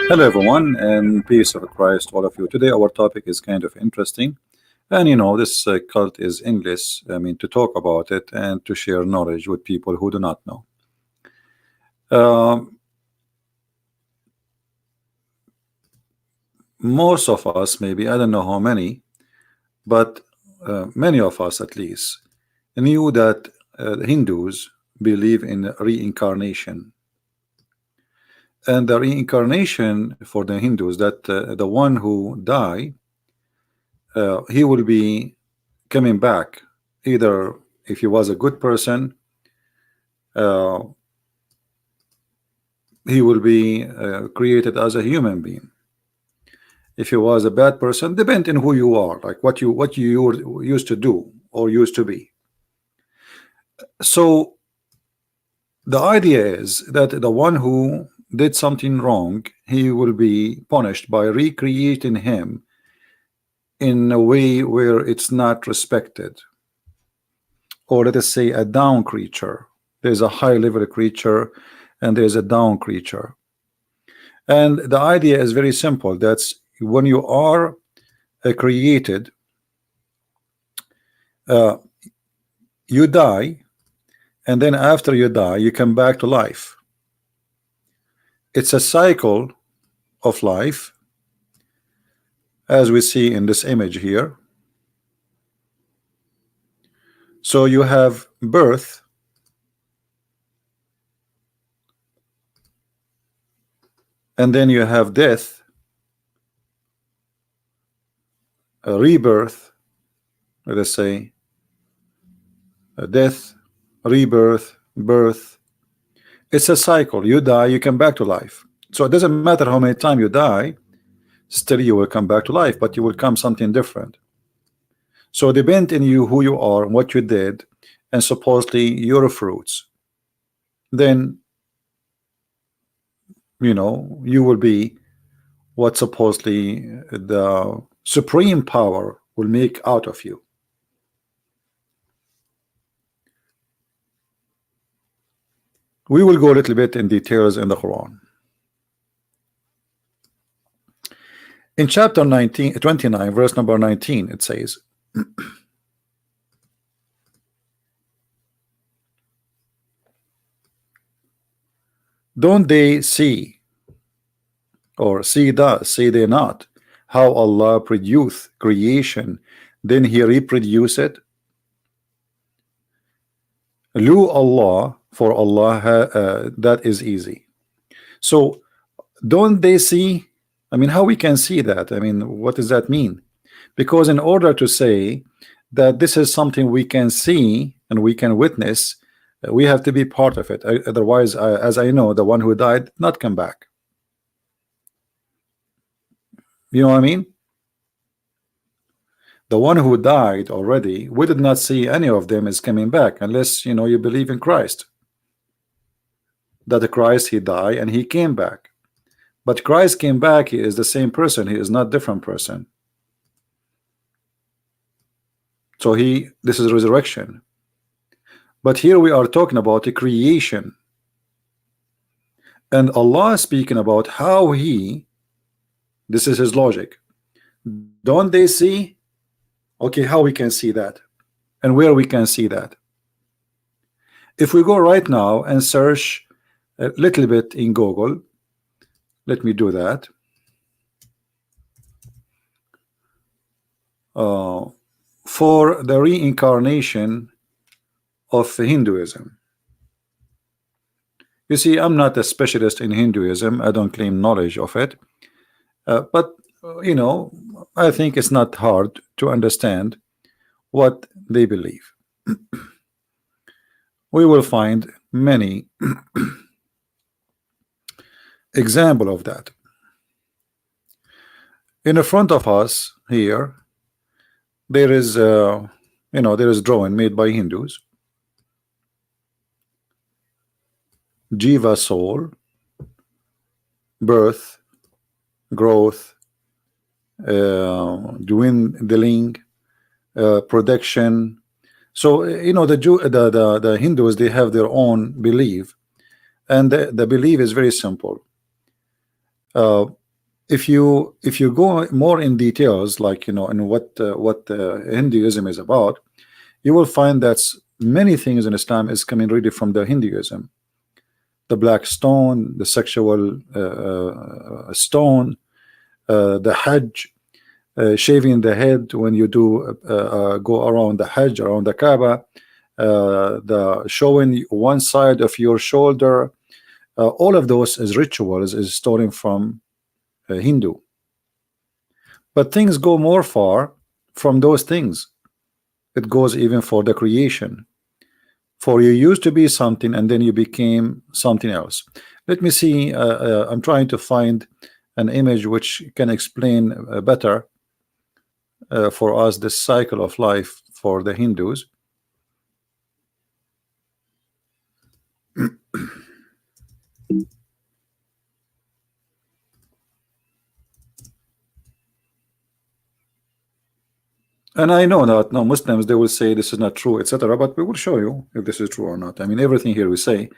Hello, everyone, and peace of Christ, all of you. Today, our topic is kind of interesting, and this cult is English. I mean, to talk about it and to share knowledge with people who do not know. Um, Most of us, maybe I don't know how many, but many of us at least knew that the Hindus believe in reincarnation, and the reincarnation for the Hindus, that the one who die, he will be coming back, either if he was a good person, uh, he will be created as a human being. If he was a bad person, depending on who you are, like what you used to do or used to be. So the idea is that the one who did something wrong, he will be punished by recreating him in a way where it's not respected, or let us say a down creature. There's a high level creature and there's a down creature, and the idea is very simple. That's when you are created, uh, you die, and then after you die you come back to life. It's a cycle of life, as we see in this image here. So you have birth, and then you have death, a rebirth, let us say, a death, rebirth, birth. It's a cycle. You die, you come back to life. So it doesn't matter how many times you die, still you will come back to life, but you will come something different. So depend in you who you are, what you did, and supposedly your fruits, then you will be what supposedly the supreme power will make out of you. We will go a little bit in details in the Quran. In chapter 29, verse number 19, it says, don't they see, or see they not, how Allah produced creation, then he reproduce it? Lu Allah, for Allah, that is easy. So don't they see? I mean, how we can see that? I mean, what does that mean? Because in order to say that this is something we can see and we can witness, we have to be part of it. Otherwise, as I know, the one who died did not come back. You know what I mean? The one who died already, we did not see any of them is coming back, unless you believe in Christ. That the Christ, he died and he came back. But Christ came back, he is the same person, he is not different person. So this is resurrection. But here we are talking about the creation, and Allah is speaking about how this is his logic. Don't they see? Okay, how we can see that and where we can see that? If we go right now and search a little bit in Google, let me do that. For the reincarnation of Hinduism. You see, I'm not a specialist in Hinduism. I don't claim knowledge of it, but I think it's not hard to understand what they believe. We will find many example of that. In the front of us here, there is there is drawing made by Hindus. Jiva, soul, birth, growth, dwindling, production. So the Hindus, they have their own belief, and the belief is very simple. Uh, if you go more in details, like in what Hinduism is about, you will find that many things in Islam is coming really from the Hinduism. The black stone, the sexual stone, the Hajj, shaving the head when you do go around the Hajj, around the Kaaba, the showing one side of your shoulder, all of those is rituals is stolen from Hindu. But things go more far from those things. It goes even for the creation. For you used to be something and then you became something else. Let me see. I'm trying to find an image which can explain better for us this cycle of life for the Hindus. And I know that no Muslims, they will say this is not true, etc. But we will show you if this is true or not. I mean, everything here we say,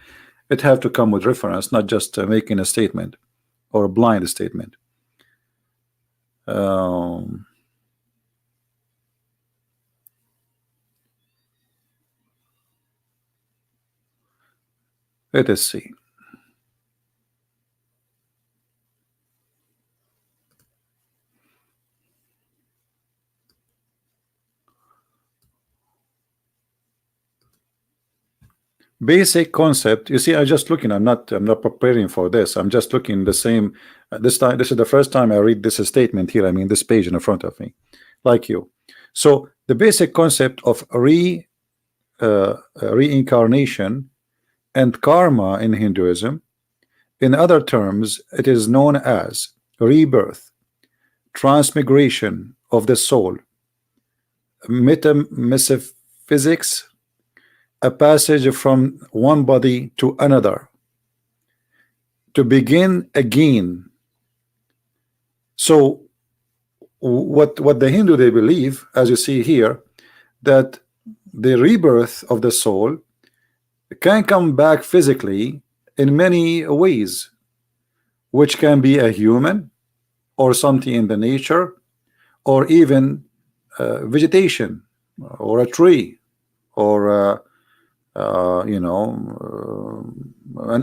it have to come with reference, not just making a statement or a blind statement. Um, Let us see. Basic concept. You see, I just looking. I'm not preparing for this. I'm just looking the same. This time, this is the first time I read this statement here. I mean, this page in front of me, like you. So the basic concept of reincarnation and karma in Hinduism. In other terms, it is known as rebirth, transmigration of the soul, metaphysics, a passage from one body to another, to begin again. So what the Hindu they believe, as you see here, that the rebirth of the soul can come back physically in many ways, which can be a human or something in the nature, or even vegetation, or a tree, or an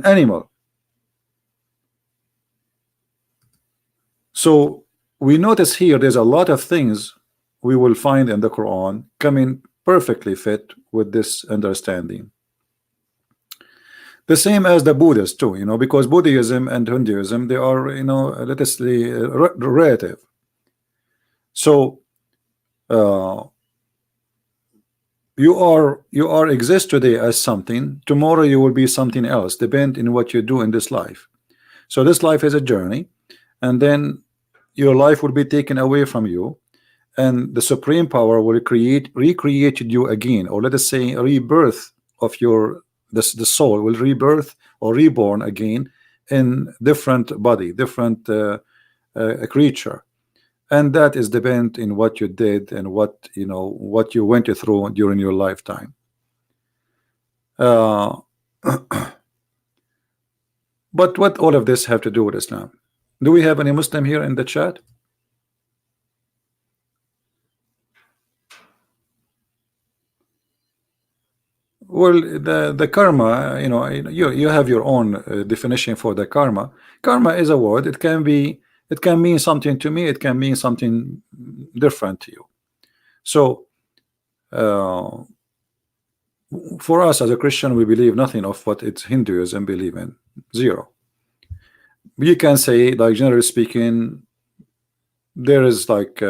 animal. So we notice here there's a lot of things we will find in the Quran coming perfectly fit with this understanding. The same as the Buddhists too, because Buddhism and Hinduism, they are, let us say, relative. So you are exist today as something, tomorrow you will be something else, depend in what you do in this life. So this life is a journey, and then your life will be taken away from you, and the supreme power will recreate you again, or let us say a rebirth of your the soul will rebirth or reborn again in different body, different creature. And that is depend in what you did and what you went through during your lifetime. But what all of this have to do with Islam? Do we have any Muslim here in the chat? Well, the karma, you have your own definition for the karma. Karma is a word. It can mean something to me. It can mean something different to you. So, for us as a Christian, we believe nothing of what it's Hinduism believe in. Zero. You can say, like generally speaking, there is like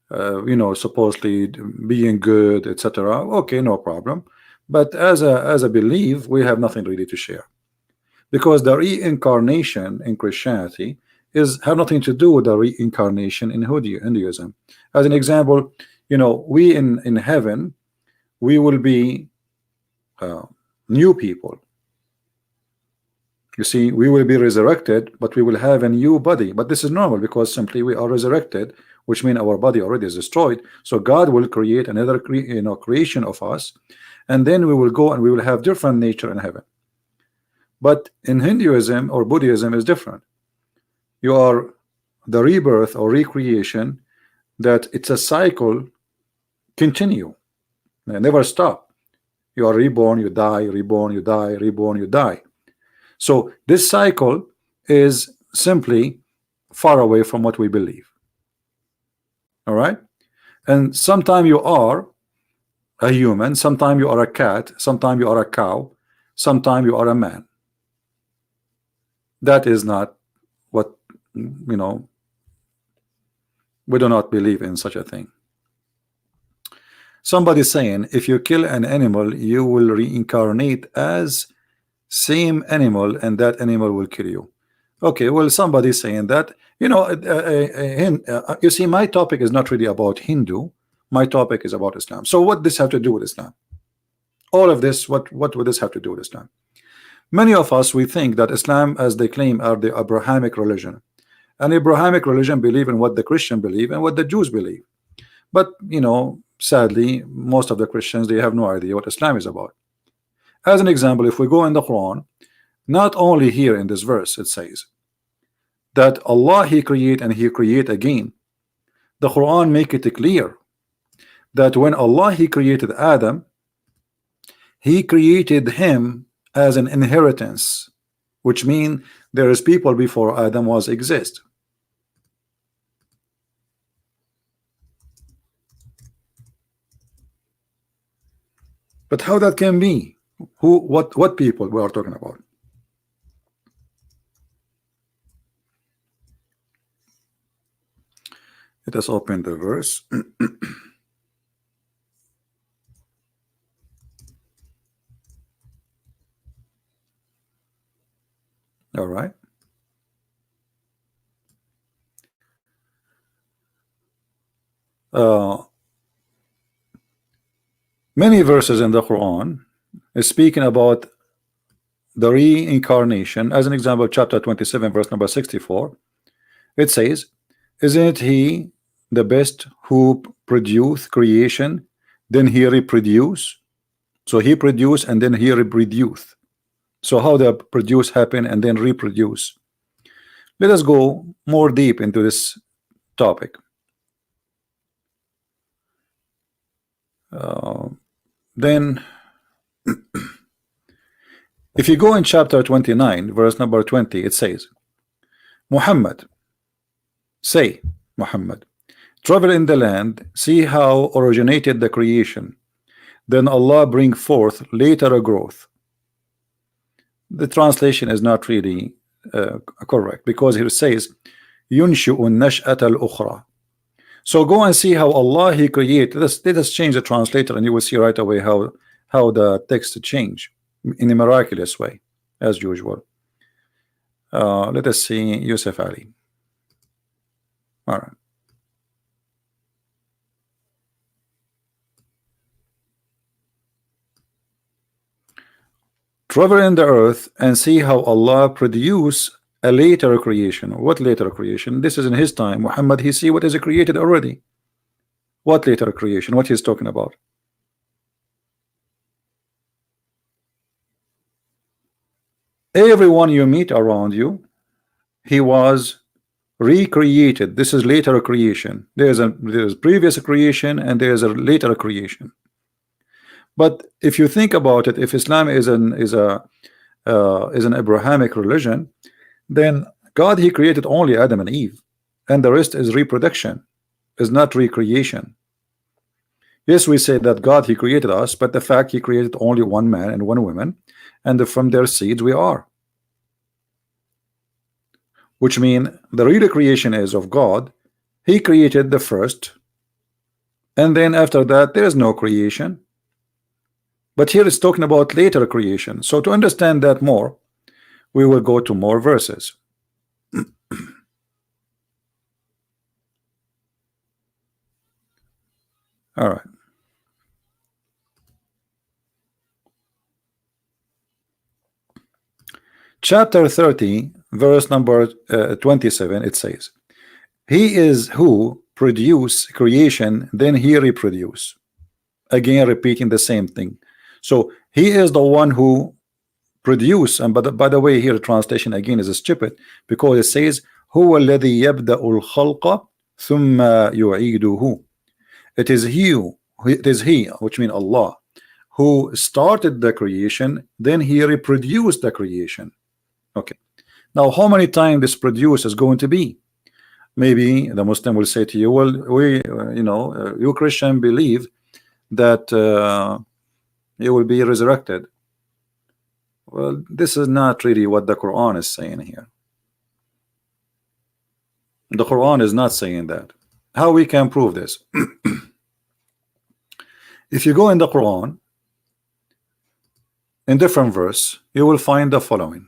supposedly being good, etc. Okay, no problem. But as a belief, we have nothing really to share, because the reincarnation in Christianity have nothing to do with the reincarnation in Hinduism. As an example, we in heaven, we will be new people. You see, we will be resurrected, but we will have a new body. But this is normal, because simply we are resurrected, which means our body already is destroyed. So God will create another creation of us, and then we will go and we will have different nature in heaven. But in Hinduism or Buddhism is different. You are the rebirth or recreation, that it's a cycle continue, never stop. You are reborn, you die, reborn, you die, reborn, you die. So this cycle is simply far away from what we believe. All right. And sometimes you are a human, sometimes you are a cat, sometimes you are a cow, sometimes you are a man. That is not what, you know, we do not believe in such a thing. Somebody saying if you kill an animal, you will reincarnate as same animal and that animal will kill you. Okay, well, somebody saying that, you know, you see, my topic is not really about Hindu. My topic is about Islam. So what this have to do with Islam? All of this, what would this have to do with Islam? Many of us, we think that Islam, as they claim, are the Abrahamic religion. And Abrahamic religion believe in what the Christian believe and what the Jews believe. But, you know, sadly, most of the Christians, they have no idea what Islam is about. As an example, if we go in the Quran, not only here in this verse, it says that Allah, He create and He create again. The Quran make it clear that when Allah, He created Adam, He created him as an inheritance, which means there is people before Adam was exist. But how that can be? Who, what people we are talking about? Let us open the verse. All right. Many verses in the Quran is speaking about the reincarnation. As an example, chapter 27, verse number 64, it says, isn't He the best who produce creation, then He reproduce? So He produce and then He reproduce. So how the produce happen and then reproduce? Let us go more deep into this topic. Then if you go in chapter 29, verse number 20, it says, Muhammad, say, Muhammad, travel in the land, see how originated the creation, then Allah bring forth later a growth. The translation is not really correct, because here it says yunshi'u nash'at al-ukhra. So go and see how Allah, He created. Let us change the translator and you will see right away how the text change in a miraculous way, as usual. Let us see Yusuf Ali. All right. Travel in the earth and see how Allah produce a later creation. What later creation? This is in His time. Muhammad, he see what is created already. What later creation? What he's talking about? Everyone you meet around you, he was recreated. This is later creation. There's previous creation and there's a later creation. But if you think about it, if Islam is an Abrahamic religion, then God, He created only Adam and Eve, and the rest is reproduction, is not recreation. Yes, we say that God, He created us, but the fact He created only one man and one woman, and from their seeds we are. Which means the real creation is of God. He created the first, and then after that there is no creation. But here it's talking about later creation. So to understand that more, we will go to more verses. All right. Chapter 30, verse number 27, it says, He is who produce creation, then He reproduce. Again, repeating the same thing. So He is the one who produce. And by the way, here the translation again is stupid, because it says هو الذي يبدأ الخلق ثم يعيده. It is he, which means Allah, who started the creation, then he reproduced the creation. Okay. Now, how many times this produce is going to be? Maybe the Muslim will say to you, well, you Christian believe that you will be resurrected. Well, this is not really what the Quran is saying here. The Quran is not saying that. How we can prove this? If you go in the Quran, in different verse, you will find the following.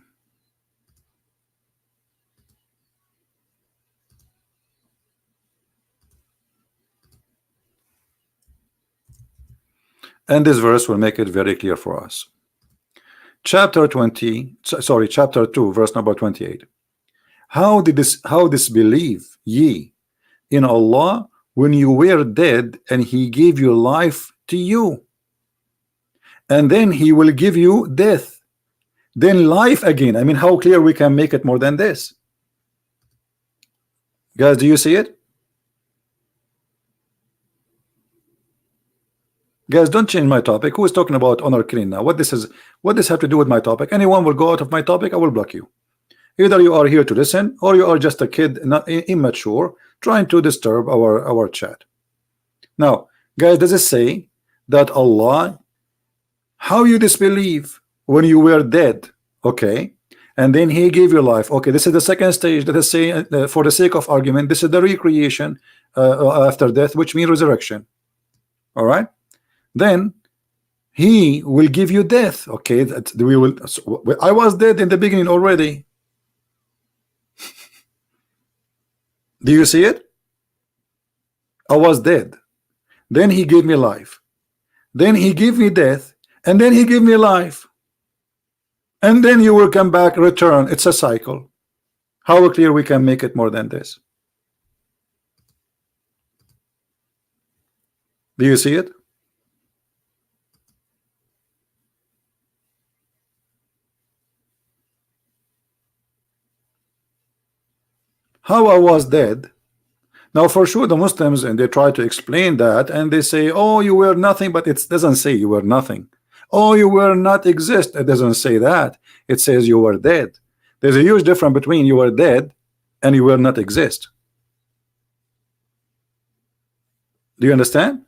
And this verse will make it very clear for us. Chapter 2, verse number 28. How disbelieve ye in Allah when you were dead and he gave you life to you, and then he will give you death, then life again? I mean, how clear we can make it more than this? Guys, do you see it? Guys, don't change my topic. Who is talking about honor killing now? What this have to do with my topic? Anyone will go out of my topic, I will block you. Either you are here to listen, or you are just a kid, not immature, trying to disturb our chat. Now, guys, does it say that Allah, how you disbelieve when you were dead, okay, and then he gave you life? Okay, this is the second stage. Let us say, for the sake of argument, this is the recreation after death, which means resurrection. All right. Then he will give you death. Okay, I was dead in the beginning already. Do you see it? I was dead. Then he gave me life. Then he gave me death, and then he gave me life. And then you will come back, return. It's a cycle. How clear we can make it more than this? Do you see it? How I was dead. Now, for sure, the Muslims, and they try to explain that, and they say, oh, you were nothing, but it doesn't say you were nothing. Oh, you were not exist. It doesn't say that. It says you were dead. There's a huge difference between you were dead and you were not exist. Do you understand?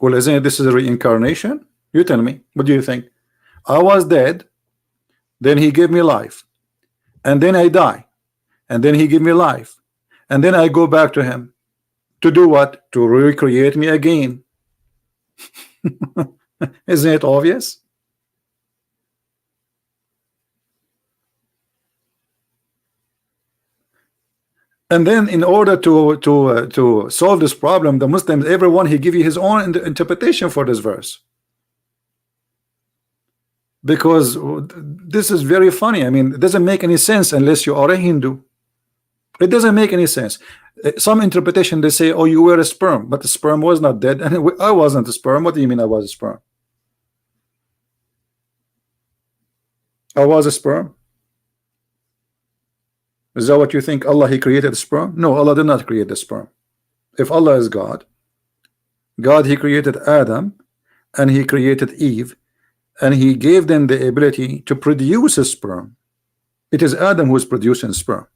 Well, isn't it, this is a reincarnation? You tell me. What do you think? I was dead. Then he gave me life, and then I die, and then he gave me life, and then I go back to him to do what? To recreate me again. Isn't it obvious? And then in order to solve this problem, the Muslims, everyone, he give you his own interpretation for this verse. Because this is very funny. I mean, it doesn't make any sense unless you are a Hindu. It doesn't make any sense. Some interpretation, they say, oh, you were a sperm, but the sperm was not dead, and I wasn't a sperm. What do you mean I was a sperm? I was a sperm. Is that what you think? Allah, he created the sperm? No, Allah did not create the sperm. If Allah is God, he created Adam, and he created Eve, and he gave them the ability to produce a sperm. It is Adam who is producing sperm.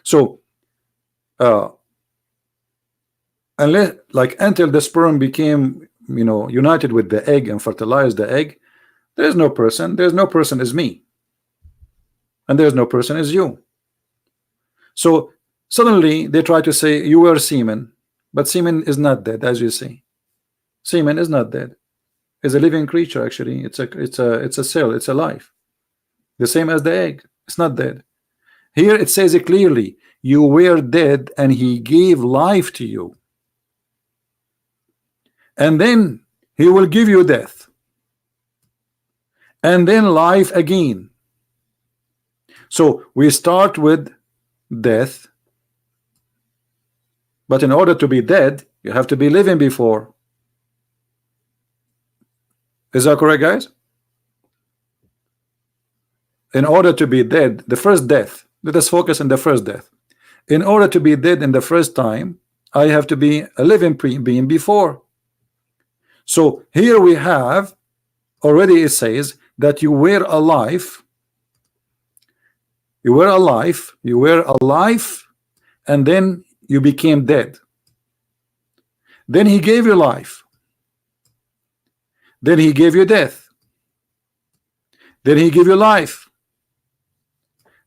So until the sperm became united with the egg and fertilized the egg, there is no person. There's no person as me, and there's no person as you. So suddenly they try to say you were semen, but semen is not dead. As you see, semen is not dead. Is a living creature. Actually, it's a cell. It's a life, the same as the egg. It's not dead. Here it says it clearly, you were dead and he gave life to you, and then he will give you death, and then life again. So we start with death, but in order to be dead you have to be living before. Is that correct, guys? in order to be dead, the first death, let us focus on the first death. In order to be dead in the first time, I have to be a living being before. So here we have already, it says that you were alive, and then you became dead. Then he gave you life, then he gave you death, then he gave you life,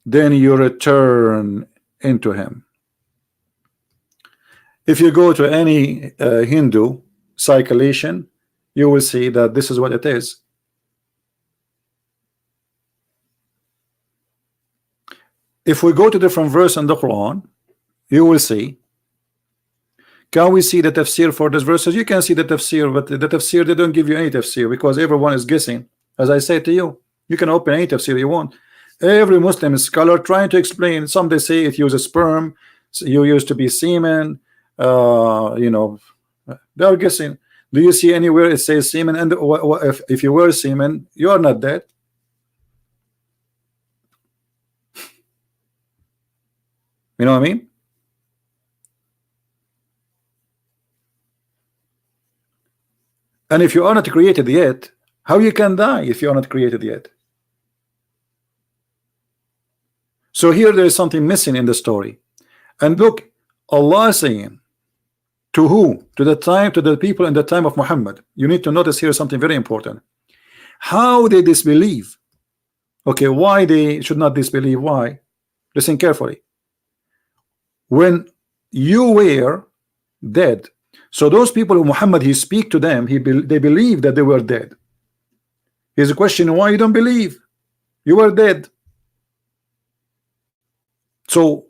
then you return into him. If you go to any Hindu circulation, you will see that this is what it is. If we go to different verse in the Quran, you will see. Can we see the tafsir for this verses? You can see the tafsir, but the tafsir, they don't give you any tafsir because everyone is guessing. As I say to you, you can open any tafsir you want. Every Muslim scholar trying to explain. Some they say it uses sperm, you used to be semen. You know, they are guessing. Do you see anywhere it says semen? And if you were semen, you are not dead. You know what I mean? And if you are not created yet, how you can die if you are not created yet? So here there is something missing in the story. And look, Allah is saying to who? To the people in the time of Muhammad. You need to notice here something very important. How they disbelieve. Okay, why they should not disbelieve? Why? Listen carefully. When you were dead, so those people who Muhammad he speak to them, they believe that they were dead. Here's a question: why you don't believe? You were dead. So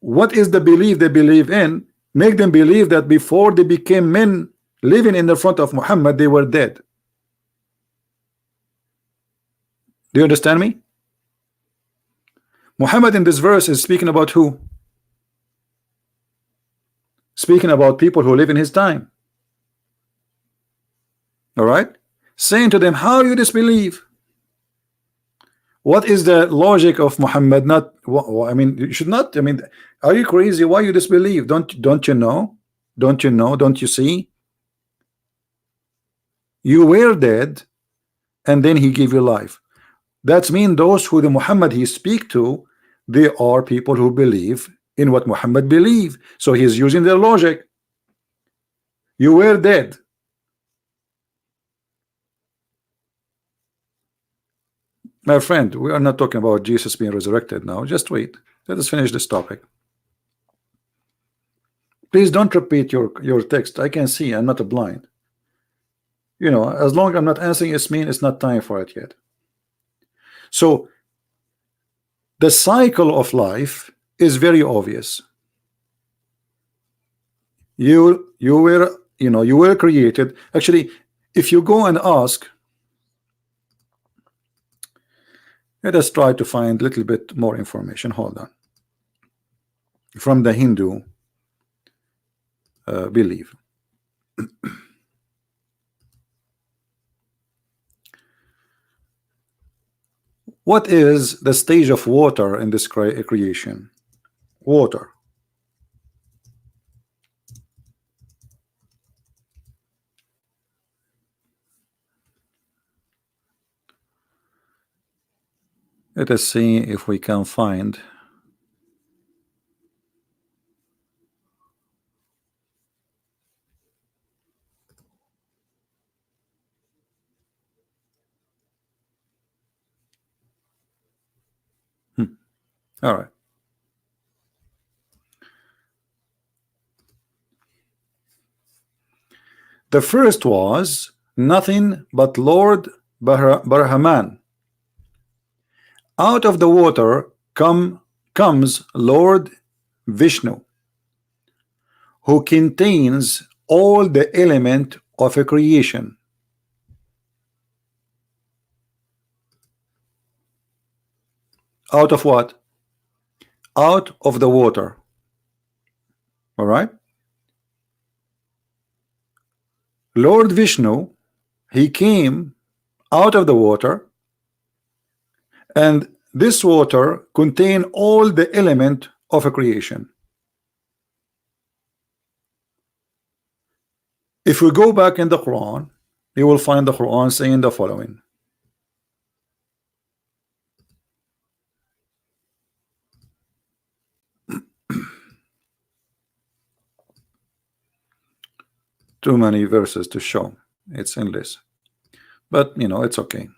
what is the belief they believe in? Make them believe that before they became men living in the front of Muhammad, they were dead. Do you understand me? Muhammad in this verse is speaking about who? Speaking about people who live in his time. All right, saying to them, how you disbelieve? What is the logic of Muhammad? Not, I mean, you should not. I mean, are you crazy? Why you disbelieve? Don't you know? Don't you know? Don't you see? You were dead, and then he gave you life. That's mean those who the Muhammad he speak to, they are people who believe in what Muhammad believe. So he's using their logic. You were dead. My friend, we are not talking about Jesus being resurrected now. Just wait. Let us finish this topic. Please don't repeat your text. I can see. I'm not a blind. You know, as long as I'm not answering, it's mean it's not time for it yet. So the cycle of life is very obvious. You were created. Actually, if you go and ask, let us try to find a little bit more information. Hold on. From the Hindu belief. What is the stage of water in this creation? Water. Let us see if we can find all right. The first was nothing but Lord Brahman. Out of the water comes Lord Vishnu, who contains all the element of a creation. Out of what? Out of the water. All right. Lord Vishnu, he came out of the water, and this water contain all the element of a creation. If we go back in the Quran, you will find the Quran saying the following. Too many verses to show. It's endless. But you know, it's okay.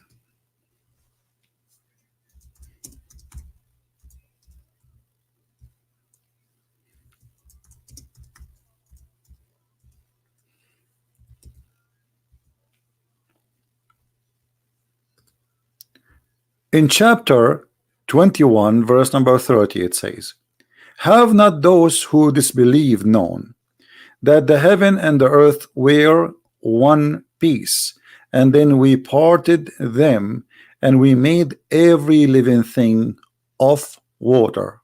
In chapter 21, verse number 30, it says, have not those who disbelieve known that the heaven and the earth were one piece, and then we parted them, and we made every living thing of water.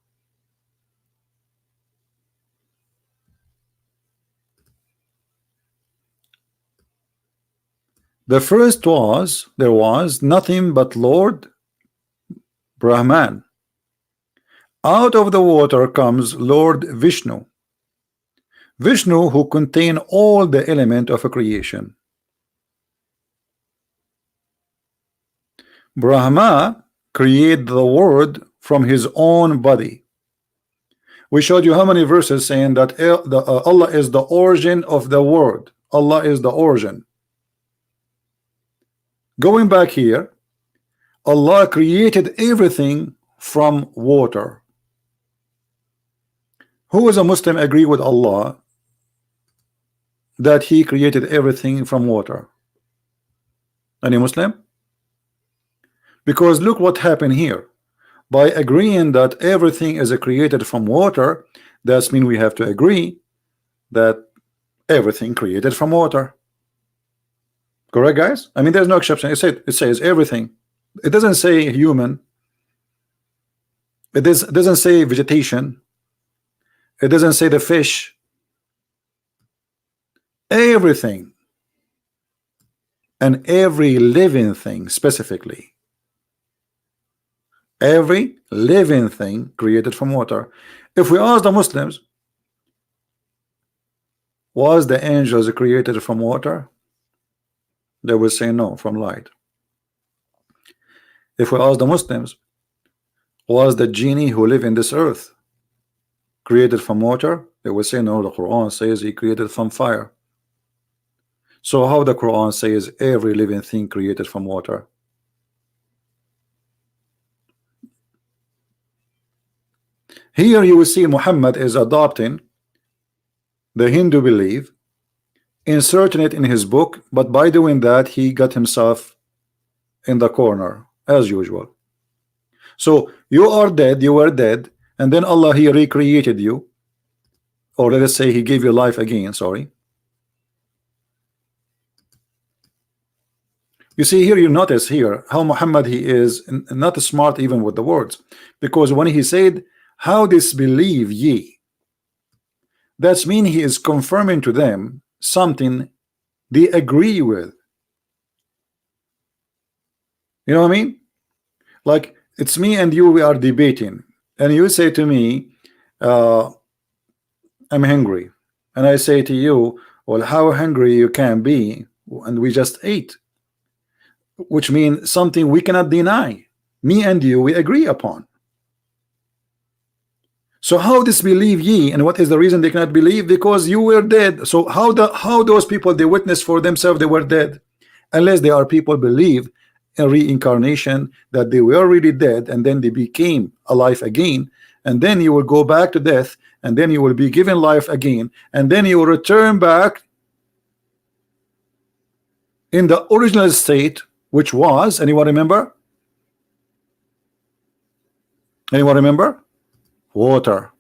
The first was, there was nothing but Lord Brahman. Out of the water comes Lord Vishnu. Vishnu, who contain all the element of a creation. Brahma created the world from his own body. We showed you how many verses saying that Allah is the origin of the world. Allah is the origin. Going back here, Allah created everything from water. Who is a Muslim agree with Allah that he created everything from water? Any Muslim? Because look what happened here. By agreeing that everything is created from water, that means we have to agree that everything created from water. Correct, guys? I mean, there's no exception. It says everything. It doesn't say human. It doesn't say vegetation. It doesn't say the fish. Everything. And every living thing specifically. Every living thing created from water. If we ask the Muslims, was the angels created from water? They will say no, from light. If we ask the Muslims, was the genie who live in this earth created from water? They will say no, the Quran says he created from fire. So how the Quran says every living thing created from water? Here you will see Muhammad is adopting the Hindu belief, inserting it in his book, but by doing that he got himself in the corner as usual. So you are dead, you were dead, and then Allah he recreated you, or let us say he gave you life again. Sorry. You see here, you notice here how Muhammad he is not smart even with the words, because when he said, how disbelieve ye, that's mean he is confirming to them something they agree with. You know what I mean? Like it's me and you, we are debating, and you say to me, I'm hungry, and I say to you, well, how hungry you can be, and we just ate, which means something we cannot deny. Me and you, we agree upon. So how disbelieve ye, and what is the reason they cannot believe? Because you were dead. So how those people they witness for themselves they were dead, unless they are people believe in reincarnation, that they were already dead and then they became alive again, and then you will go back to death, and then you will be given life again, and then you will return back in the original state, which was, anyone remember? Anyone remember? Water.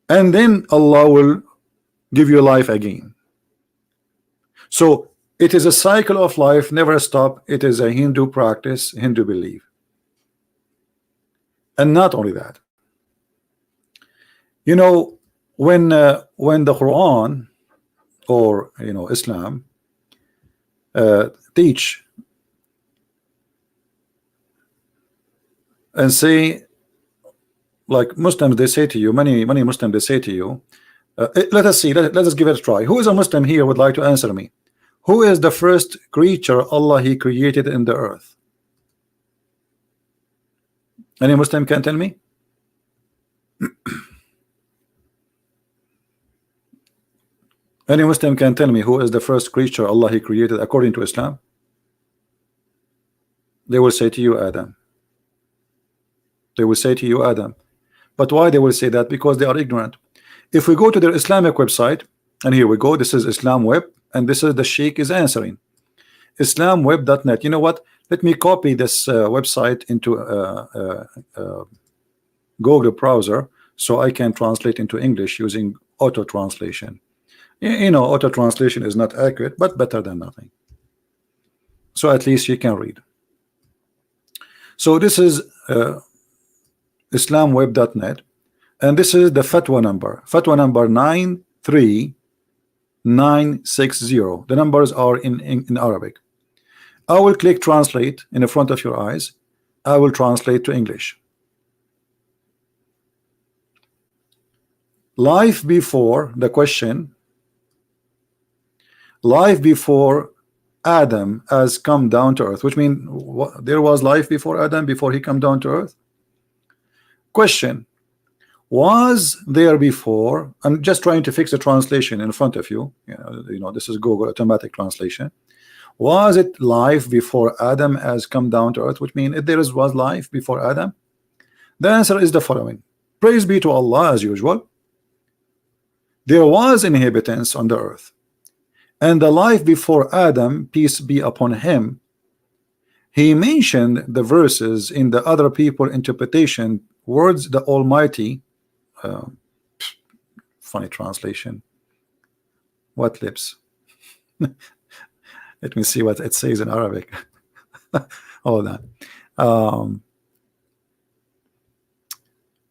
And then Allah will give you life again. So it is a cycle of life, never stop. It is a Hindu practice, Hindu belief. And not only that, you know, when the Quran or Islam teach and say, like Muslims, they say to you, many Muslims, they say to you, let us see, let us give it a try. Who is a Muslim here would like to answer me? Who is the first creature Allah He created in the earth? Any Muslim can tell me? Any Muslim can tell me who is the first creature Allah He created according to Islam? They will say to you Adam. They will say to you Adam. But why they will say that? Because they are ignorant. If we go to their Islamic website, and here we go, this is Islam Web, and this is the Sheikh is answering. Islamweb.net. You know what? Let me copy this website into Google browser so I can translate into English using auto translation. You know, auto translation is not accurate, but better than nothing. So at least you can read. So this is Islamweb.net, and this is the fatwa number 93960. The numbers are in Arabic. I will click translate in the front of your eyes. I will translate to English. Life before the question, life before Adam has come down to earth, which means there was life before Adam, before he come down to earth. Question: was there before? I'm just trying to fix the translation in front of you. You know, this is Google automatic translation. Was it life before Adam has come down to earth? Which means if there was life before Adam. The answer is the following: praise be to Allah, as usual. There was inhabitants on the earth, and the life before Adam, peace be upon him, he mentioned the verses in the other people interpretation words the Almighty. Funny translation. What lips? Let me see what it says in Arabic. Hold on.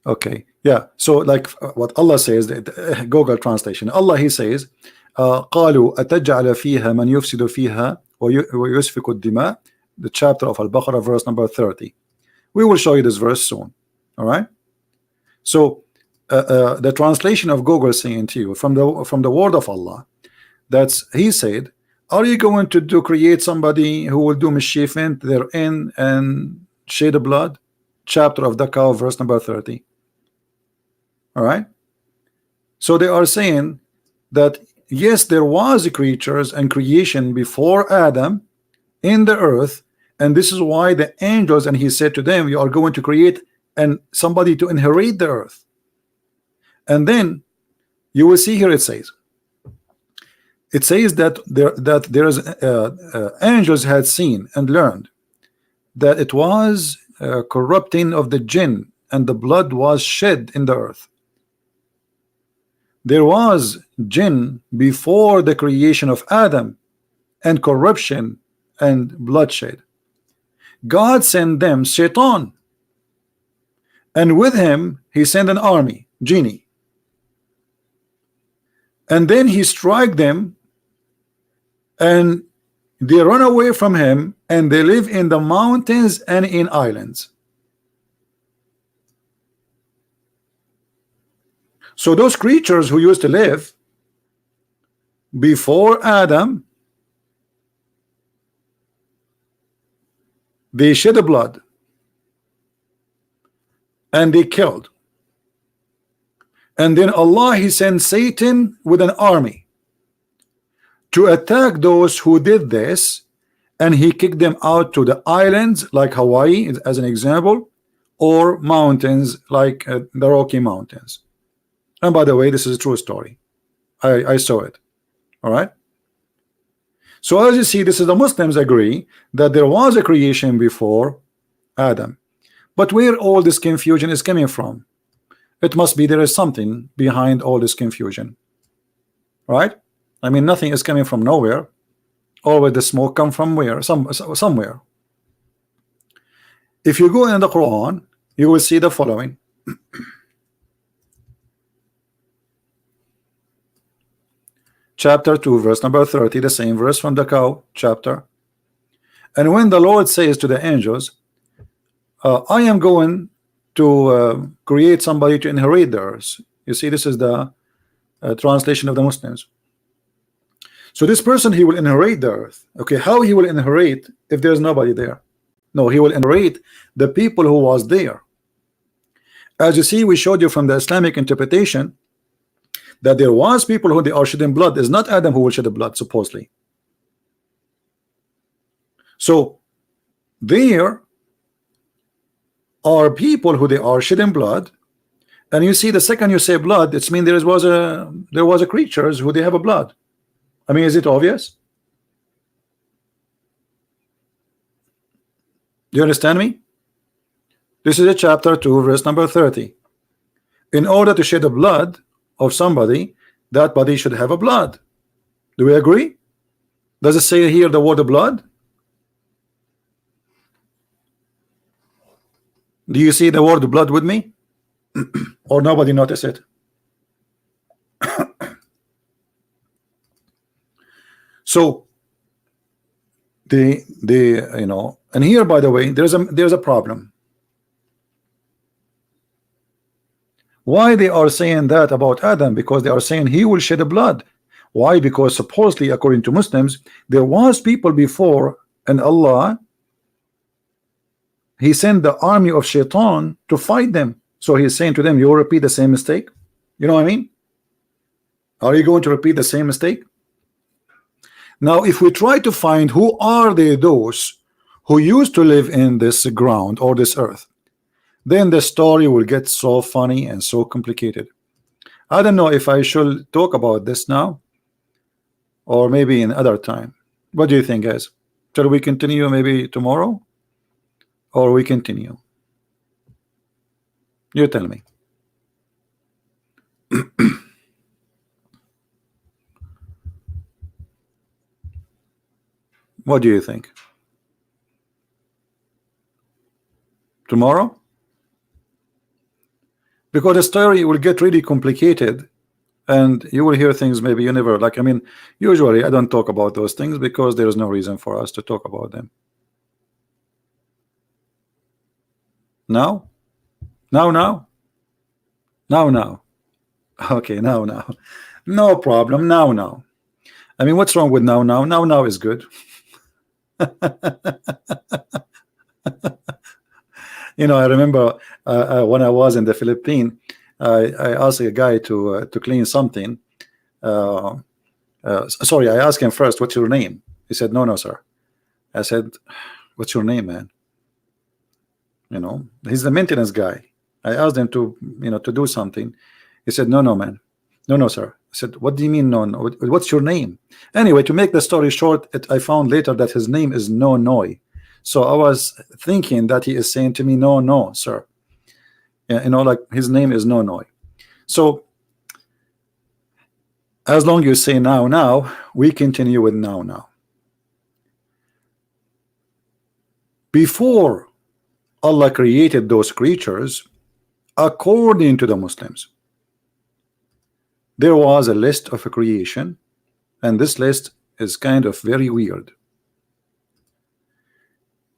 Okay, yeah. So like what Allah says, Google translation. Allah He says, قالوا أتجعل فيها من يفسد فيها ويسفك الدماء. The chapter of Al-Baqarah, verse number 30. We will show you this verse soon. All right. So the translation of Google saying to you from the word of Allah, that's He said, are you going to create somebody who will do mischief in therein and shed blood? Chapter of the cow, verse number 30. All right. So they are saying that yes, there was creatures and creation before Adam in the earth, and this is why the angels, and He said to them, you are going to create and somebody to inherit the earth. And then you will see here it says that there is angels had seen and learned that it was corrupting of the jinn, and the blood was shed in the earth. There was jinn before the creation of Adam, and corruption and bloodshed. God sent them Shaitan, and with him He sent an army, genie, and then He strike them, and they run away from him, and they live in the mountains and in islands. So those creatures who used to live before Adam, they shed blood and they killed, and then Allah He sent Satan with an army to attack those who did this, and He kicked them out to the islands like Hawaii as an example, or mountains like the Rocky Mountains. And by the way, this is a true story. I saw it. All right. So as you see, this is the Muslims agree that there was a creation before Adam. But where all this confusion is coming from? It must be there is something behind all this confusion. Right? I mean, nothing is coming from nowhere. Always the smoke come from where? Somewhere. If you go in the Quran, you will see the following. chapter 2, verse number 30, the same verse from the cow chapter. And when the Lord says to the angels, I am going to create somebody to inherit the earth. You see, this is the translation of the Muslims. So this person, he will inherit the earth. Okay, how he will inherit if there's nobody there? No, he will inherit the people who was there. As you see, we showed you from the Islamic interpretation that there was people who they are shedding blood. It's not Adam who will shed the blood, supposedly. So there are people who they are shedding blood, and you see, the second you say blood, it's mean there was a creatures who they have a blood. I mean, is it obvious? Do you understand me? This is a chapter 2, verse number 30. In order to shed the blood of somebody, that body should have a blood. Do we agree? Does it say here the word blood? Do you see the word blood with me? Or nobody notice it? So the you know, and here, by the way, there's a problem. Why they are saying that about Adam? Because they are saying he will shed blood. Why? Because supposedly, according to Muslims, there was people before, and Allah, he sent the army of shaitan to fight them. So he's saying to them, you will repeat the same mistake. You know what I mean? Are you going to repeat the same mistake? Now, if we try to find who are those who used to live in this ground or this earth, then the story will get so funny and so complicated. I don't know if I should talk about this now or maybe in other time. What do you think, guys? Shall we continue maybe tomorrow, or we continue? You tell me. What do you think? Tomorrow? Because the story will get really complicated, and you will hear things maybe you never like. I mean, usually I don't talk about those things because there is no reason for us to talk about them. Now? Now? Okay, now. No problem. Now. I mean, what's wrong with now? Now is good. You know, I remember when I was in the Philippines, I asked a guy to clean something. Sorry, I asked him first, what's your name? He said, no, sir. I said, what's your name, man? You know, he's the maintenance guy. I asked him to, you know, to do something. He said, no, man. No, sir. I said, what do you mean, no? What's your name? Anyway, to make the story short, I found later that his name is No Noi. So I was thinking that he is saying to me, no, sir. Yeah, you know, like his name is No Noi. So as long as you say now, we continue with now. Before Allah created those creatures, according to the Muslims, there was a list of a creation, and this list is kind of very weird.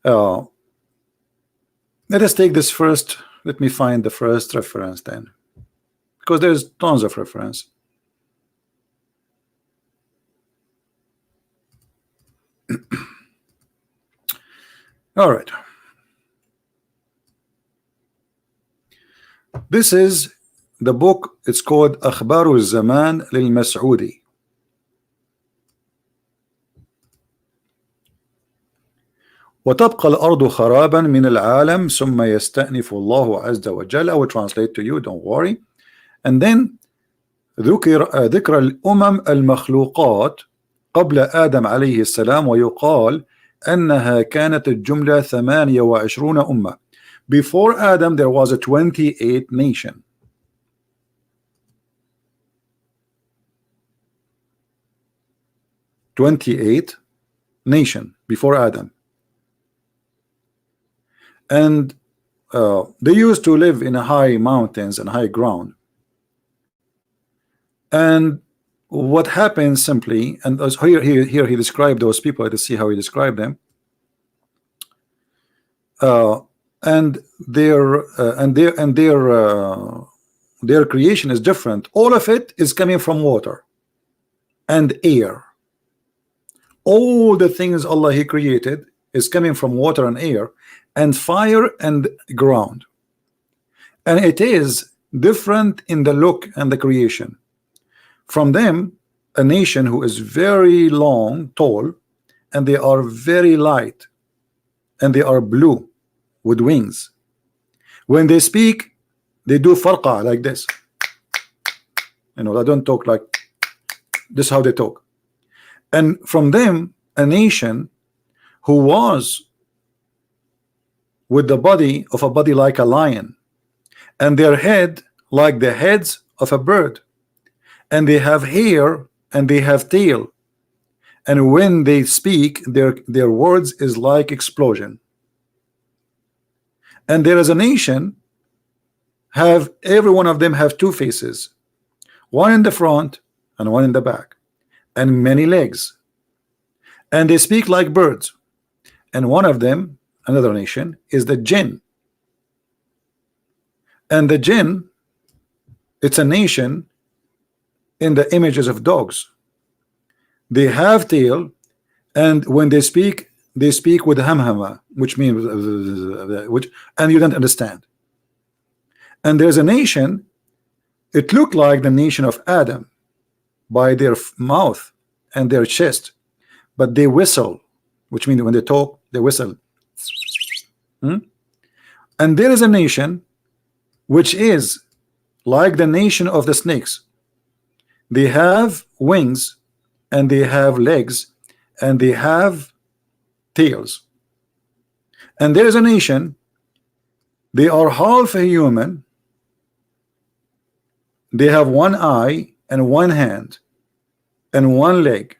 Let us take this first. Let me find the first reference then, because there's tons of reference. All right. This is the book. It's called أخبار الزمان للمسعودي. وتبقى الأرض خرابا من العالم ثم يستأنف الله عز وجل. I will translate to you, don't worry. And then ذكر الأمم المخلوقات قبل آدم عليه السلام، ويقال أنها كانت الجملة 28 أمة. Before Adam there was a 28 nation. Before Adam. And they used to live in high mountains and high ground. And What happens simply, and as here he described those people. Let's see how he described them. uh, and their creation is different. All of it is coming from water and air. All the things Allah He created is coming from water and air and fire and ground, and it is different in the look and the creation. From them, a nation who is very long, tall, and they are very light, and they are blue with wings. When they speak, they do farqa like this. You know, they don't talk like this. How they talk. And from them, a nation who was with the body of a body like a lion, and their head like the heads of a bird, and they have hair and they have tail, and when they speak, their words is like explosion. And there is a nation, have every one of them have two faces, one in the front and one in the back, and many legs, and they speak like birds. And one of them, another nation, is the jinn. And the jinn, it's a nation in the images of dogs. They have tail, and when they speak with hamhama, which means which, and you don't understand. And there's a nation, it looked like the nation of Adam by their mouth and their chest, but they whistle, which means when they talk, they whistle. And there is a nation which is like the nation of the snakes. They have wings and they have legs and they have tails. And there is a nation, they are half a human, they have one eye and one hand and one leg,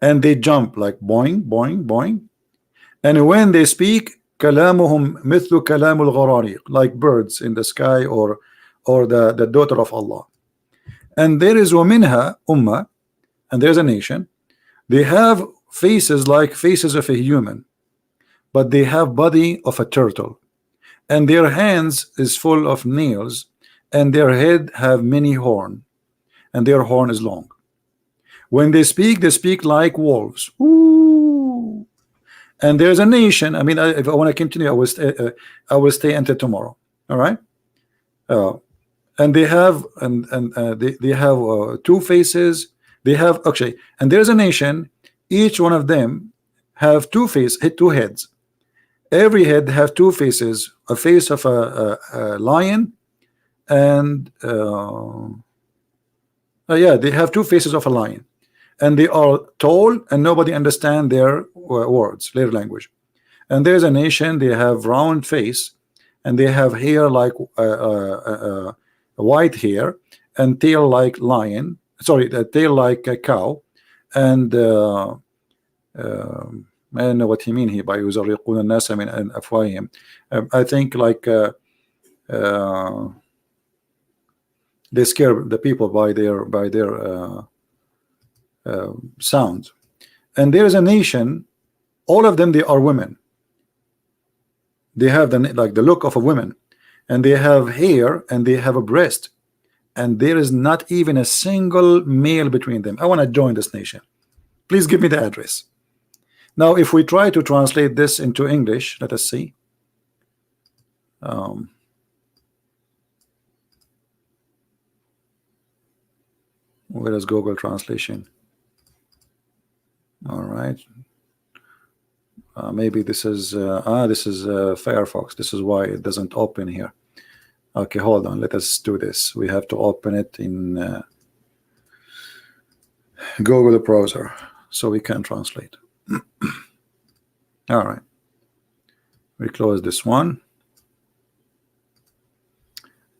and they jump like boing boing boing, and when they speak, كلامهم مثل كلام الغراريق, like birds in the sky, or the daughter of Allah. And there is ومنها ummah, and there's a nation, they have faces like faces of a human, but they have body of a turtle, and their hands is full of nails, and their head have many horn, and their horn is long. When they speak like wolves. Ooh. And there's a nation, I mean, if I want to continue, I will stay until tomorrow. All right. And they have they have two faces. They have actually, and there's a nation, each one of them have two heads. Every head have two faces, a face of a lion, and yeah, they have two faces of a lion, and they are tall, and nobody understand their words, their language. And there's a nation, they have round face, and they have hair like white hair, and tail like lion, sorry, the tail like a cow, and I don't know what he mean here by يزرقون الناس من أفواههم. I think like they scare the people by their sound. And there is a nation, all of them, they are women. They have like the look of a woman, and they have hair, and they have a breast, and there is not even a single male between them. I want to join this nation. Please give me the address. Now, if we try to translate this into English, let us see. Where is Google Translation? All right. Maybe this is Firefox. This is why it doesn't open here. Okay, hold on. Let us do this. We have to open it in Google browser so we can translate. All right. We close this one,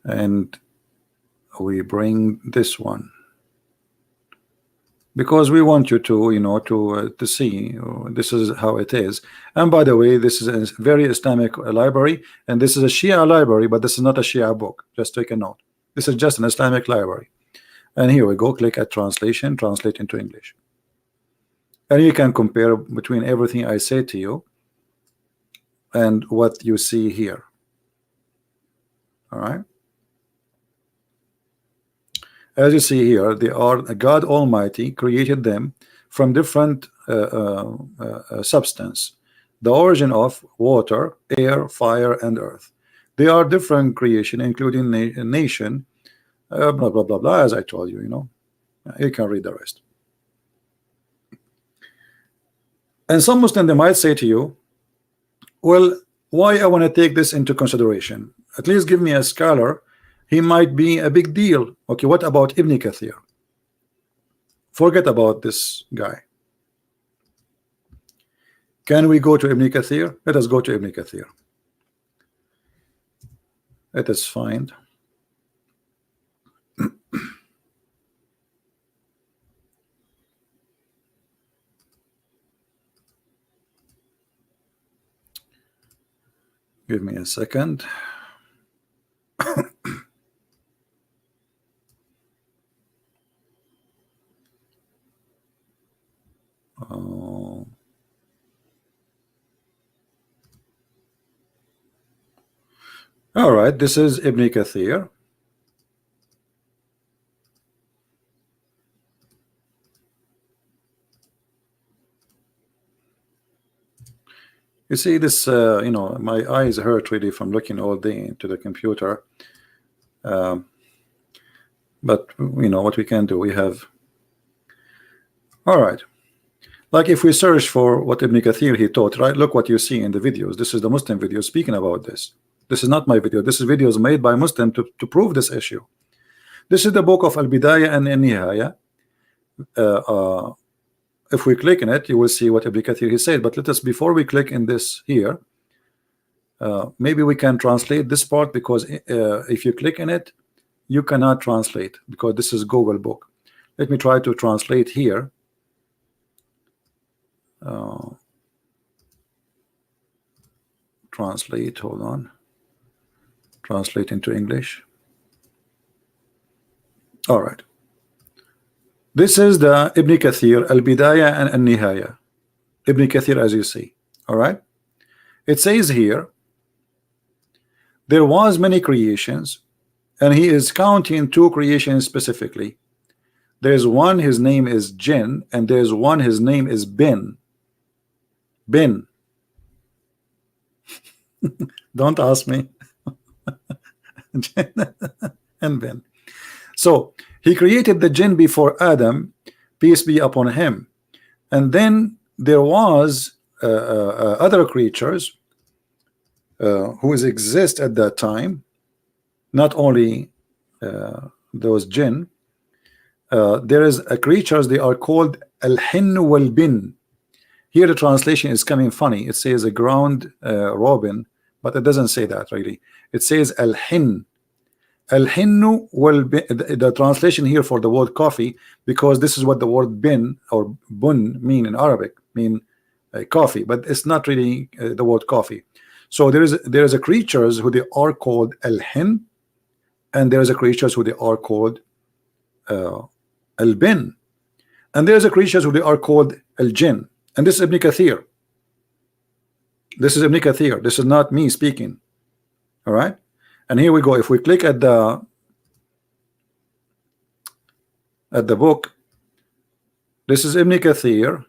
and we bring this one, because we want you to, you know, to see this is how it is. And by the way, this is a very Islamic library, and this is a Shia library, but this is not a Shia book. Just take a note. This is just an Islamic library. And here we go, click at translation, translate into English. And you can compare between everything I say to you and what you see here. All right. As you see here, they are God Almighty created them from different substance, the origin of water, air, fire, and earth. They are different creation, including nation, blah blah blah blah. As I told you, you can read the rest. And some Muslim, they might say to you, well, why I want to take this into consideration? At least give me a scholar. He might be a big deal. Okay, what about Ibn Kathir? Forget about this guy. Can we go to Ibn Kathir? Let us go to Ibn Kathir. Let us find. Give me a second. Oh. All right, this is Ibn Kathir. You see this, my eyes hurt really from looking all day into the computer. But what we can do, we have. All right. Like if we search for what Ibn Kathir he taught, right? Look what you see in the videos. This is the Muslim video speaking about this. This is not my video. This is videos made by Muslim to prove this issue. This is the book of Al-Bidayah and Al-Nihaya. If we click in it, you will see what Ibn Kathir he said. But let us, before we click in this here, maybe we can translate this part, because if you click in it, you cannot translate because this is Google book. Let me try to translate here. Translate, hold on. Translate into English. All right. This is the Ibn Kathir, Al-Bidayah and Al-Nihaya. Ibn Kathir, as you see. All right. It says here, there was many creations, and he is counting two creations specifically. There's one, his name is Jinn, and there's one, his name is Bin. Bin. Don't ask me. And Bin. So he created the jinn before Adam, peace be upon him, and then there was other creatures who exist at that time. Not only those jinn, there is a creatures, they are called al-hin wal-bin. Here the translation is coming funny. It says a ground robin, but it doesn't say that really. It says al-hin. Al-hinnu will be the translation here for the word coffee, because this is what the word bin or bun mean in Arabic, mean coffee, but it's not really the word coffee. So there is a creatures who they are called al-hin, and there is a creatures who they are called al-bin, and there is a creatures who they are called al-jinn. And this is Ibn Kathir. This is Ibn Kathir. This is not me speaking. All right. And here we go. If we click at the book, this is Ibn Kathir,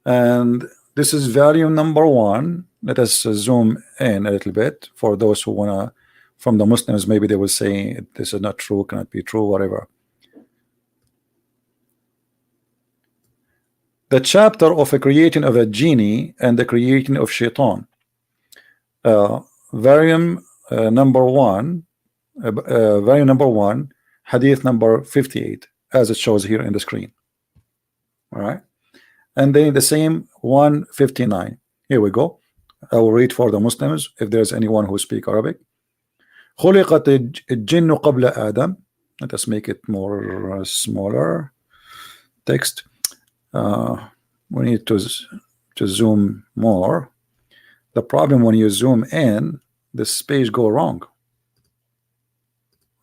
and this is volume number 1. Let us zoom in a little bit for those who wanna, from the Muslims, maybe they will say this is not true, cannot be true, whatever. The chapter of a creating of a genie and the creating of shaitan. Volume number 1, volume number 1, hadith number 58, as it shows here in the screen. All right, and then the same 159. Here we go. I will read for the Muslims if there's anyone who speak Arabic. خلقت الجن قبل آدم. Let us make it more smaller text. We need to zoom more. The problem when you zoom in, this page go wrong.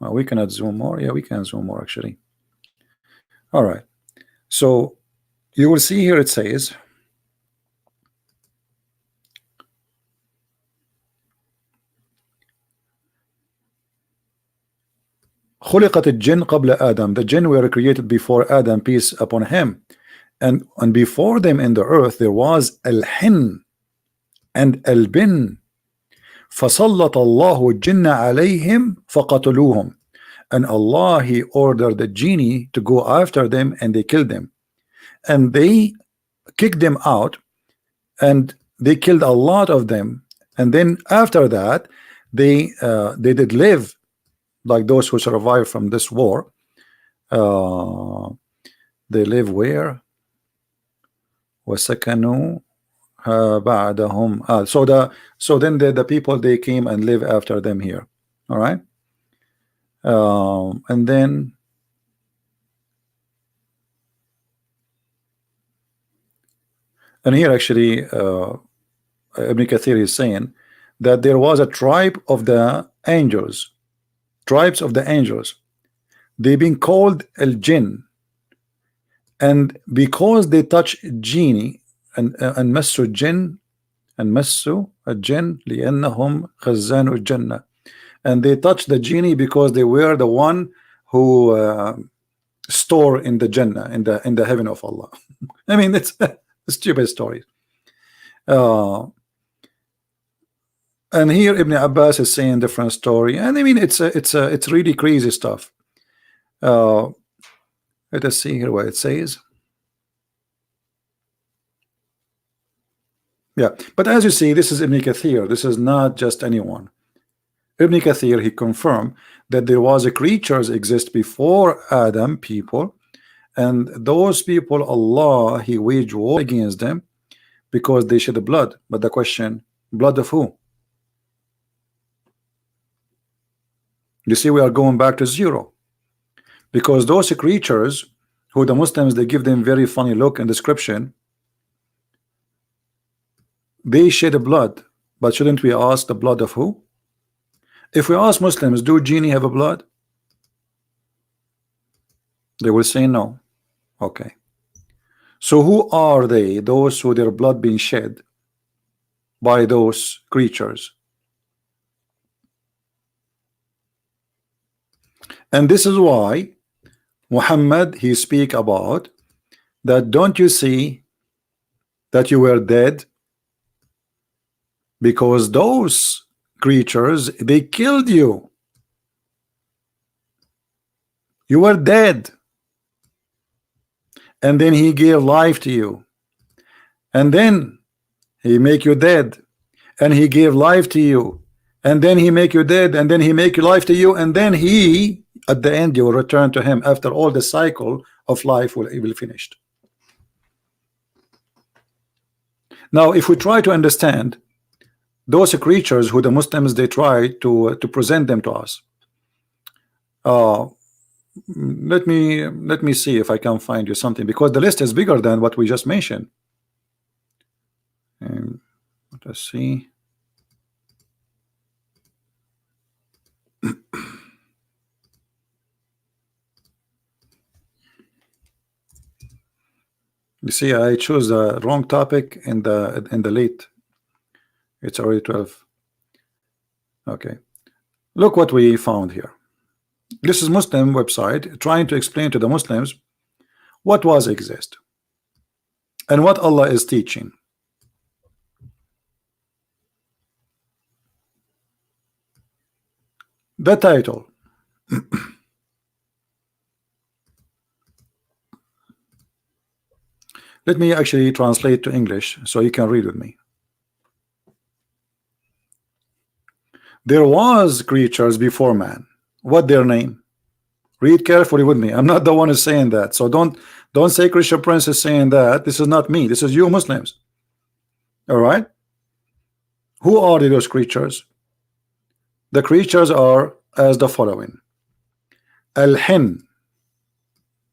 We cannot zoom more. Yeah, we can zoom more actually. All right. So you will see here it says خلقت الجن قبل آدم. The jinn were created before Adam, peace upon him. And before them in the earth there was al-hin and al-bin. فسلط الله الجن عليهم فقتلوهم. And Allah, he ordered the genie to go after them and they killed them. And they kicked them out and they killed a lot of them. And then after that they did live like those who survived from this war. They live where? وسكنوا بعدهم. So then the people, they came and live after them here. All right. And then and here actually Ibn Kathir is saying that there was a tribe of the angels, tribes of the angels. They've been called al-jinn, and because they touch genie and مسوا الجن and مسوا الجن لأنهم خزان الجنة, and they touched the genie because they were the one who store in the Jannah, in the heaven of Allah. I mean, it's a stupid story. And here Ibn Abbas is saying different story, and I mean it's really crazy stuff. Let us see here what it says. Yeah, but as you see, this is Ibn Kathir. This is not just anyone. Ibn Kathir, he confirmed that there was a creatures exist before Adam, people, and those people, Allah, he waged war against them because they shed blood. But the question, blood of who? You see, we are going back to zero, because those creatures who the Muslims, they give them very funny look and description. They shed blood, but shouldn't we ask the blood of who? If we ask Muslims, do genie have a blood? They will say no. Okay. So who are they? Those who their blood being shed by those creatures. And this is why Muhammad, he speak about that, don't you see that you were dead? Because those creatures, they killed you. You were dead. And then he gave life to you. And then he make you dead. And he gave life to you. And then he make you dead. And then he make life to you. And then he, at the end, you will return to him after all the cycle of life will be finished. Now, if we try to understand those creatures who the Muslims, they try to present them to us. Let me see if I can find you something, because the list is bigger than what we just mentioned. And let us see. You see, I chose the wrong topic in the late. It's already 12. Okay, look what we found here. This is Muslim website trying to explain to the Muslims what was exist and what Allah is teaching. The title. Let me actually translate to English so you can read with me. There was creatures before man. What their name? Read carefully with me. I'm not the one who's saying that. So don't say Christian Prince is saying that. This is not me. This is you Muslims. All right. Who are those creatures? The creatures are as the following. Al-Hin.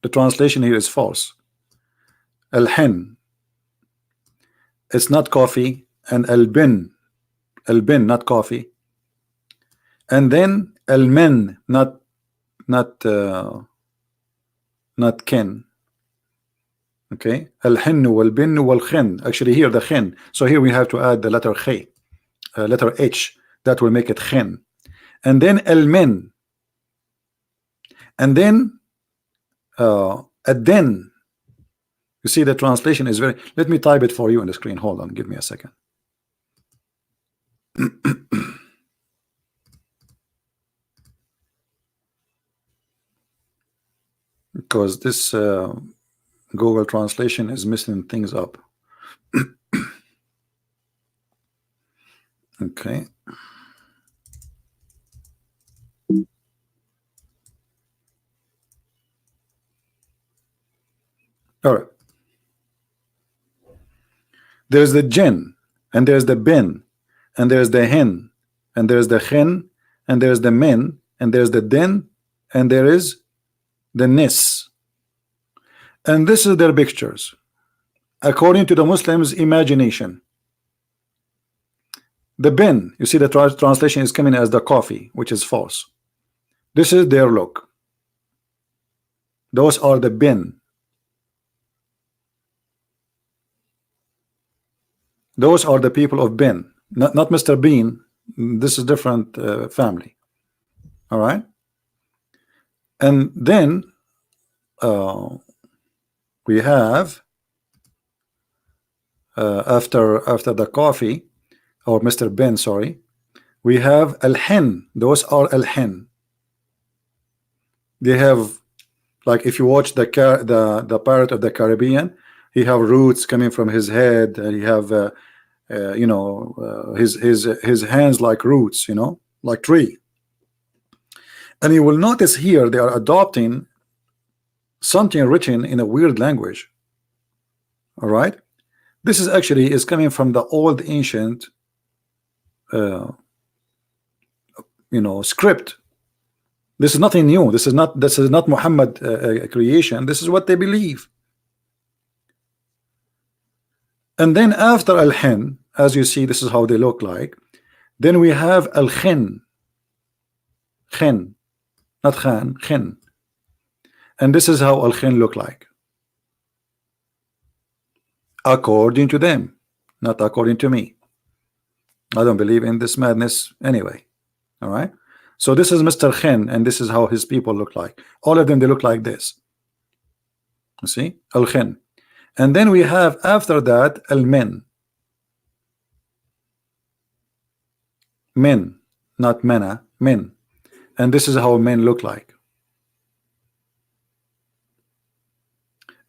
The translation here is false. Al-Hin. It's not coffee. And Al-Bin. Al-Bin, not coffee. And then Al-Min, not not kin. Okay, al-hin wal-bin wal-khin. Actually, here the khin. So here we have to add the letter khay, letter H. That will make it khin. And then al-min. And then ad-din. You see the translation is very. Let me type it for you on the screen. Hold on, give me a second. Because this Google translation is messing things up. Okay. All right. There's the jinn, and there's the bin, and there's the hin, and there's the khin, and there's the min, and there's the din, and there is the nis. And this is their pictures according to the Muslims' imagination. The bin, you see the translation is coming as the coffee, which is false. This is their look. Those are the bin. Those are the people of bin, not Mr. Bean. This is different family. All right. And then we have after the coffee, or Mr. Ben, sorry, we have al-hin. Those are al-hin. They have, like, if you watch the Pirate of the Caribbean, he have roots coming from his head. He have you know, his hands like roots, you know, like tree. And you will notice here they are adopting something written in a weird language. All right, this is actually is coming from the old ancient you know, script. This is nothing new. This is not Muhammad creation. This is what they believe. And then after al-hin, as you see, this is how they look like. Then we have al-khin, khin, not khan, khin. And this is how al-khin look like, according to them, not according to me. I don't believe in this madness anyway. All right. So this is Mr. Khin, and this is how his people look like. All of them, they look like this. You see, al-khin. And then we have after that al-min. Min, not mena, min. And this is how men look like.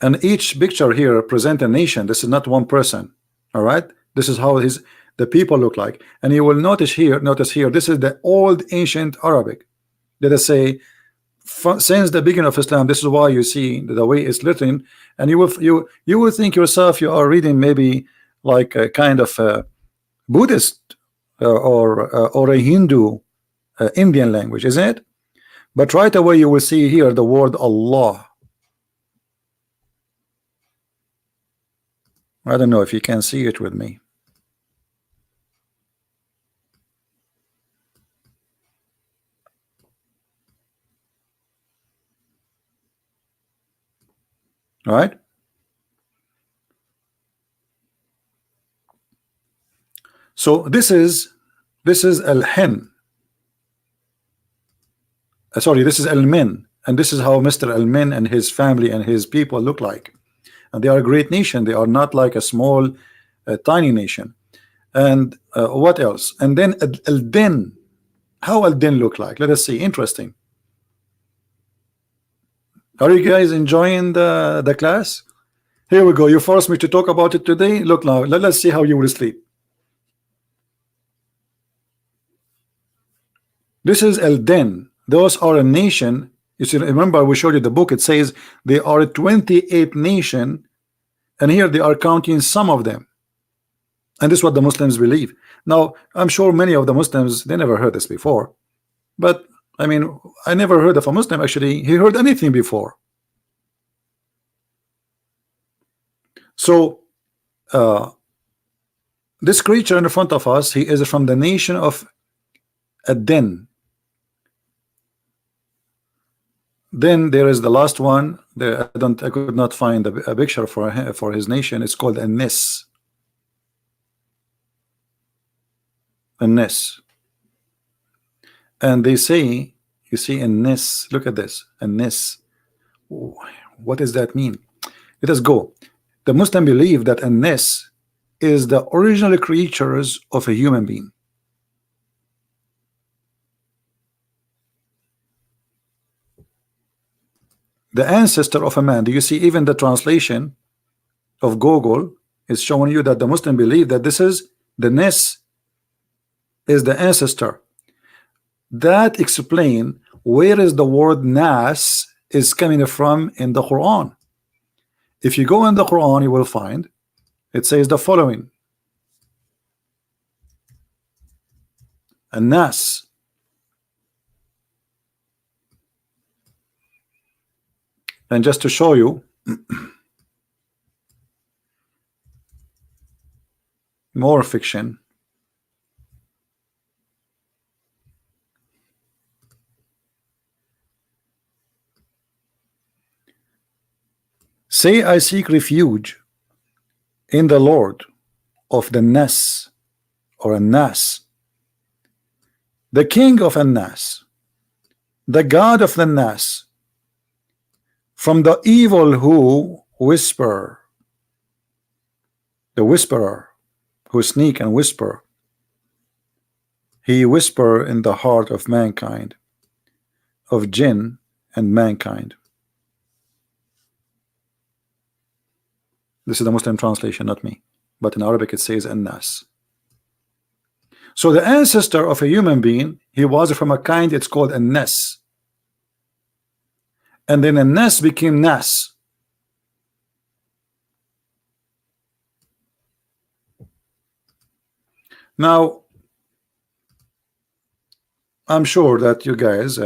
And each picture here represent a nation. This is not one person. All right. This is how the people look like. And you will notice here, this is the old ancient Arabic. Let us say, since the beginning of Islam, this is why you see the way it's written, and you will think yourself you are reading maybe like a kind of a Buddhist or a Hindu Indian language, isn't it? But right away you will see here the word Allah. I don't know if you can see it with me. All right. So this is al-hin. Sorry, this is al-min, and this is how Mr. al-min and his family and his people look like. And they are a great nation. They are not like a small, tiny nation. And what else? And then al-din. How al-din look like? Let us see. Interesting. Are you guys enjoying the class? Here we go. You forced me to talk about it today. Look now. Let's see how you will sleep. This is al-din. Those are a nation. You see, remember we showed you the book. It says they are a 28 nation, and here they are counting some of them. And this is what the Muslims believe. Now, I'm sure many of the Muslims, they never heard this before. But I mean, I never heard of a Muslim actually he heard anything before. So this creature in front of us, he is from the nation of Ad-Din. Then there is the last one. I could not find a picture for his nation. It's called An-Nis. An-Nis. And they say, you see, An-Nis. Look at this. An-Nis. What does that mean? Let us go. The Muslim believe that An-Nis is the original creatures of a human being. The ancestor of a man. Do you see even the translation of Google is showing you that the Muslim believe that this is the Nis is the ancestor. That explain where is the word Nas is coming from in the Quran. If you go in the Quran, you will find it says the following: An-Nas. And just to show you more fiction, say, I seek refuge in the Lord of the Nas or An-Nas, the king of An-Nas, the God of the Nas, from the evil who whisper, the whisperer who sneak and whisper. He whisper in the heart of mankind, of jinn and mankind. This is the Muslim translation, not me, but in Arabic it says An-Nas. So the ancestor of a human being, he was from a kind, it's called An-Nas. And then An-Nas became Nas. Now, I'm sure that you guys,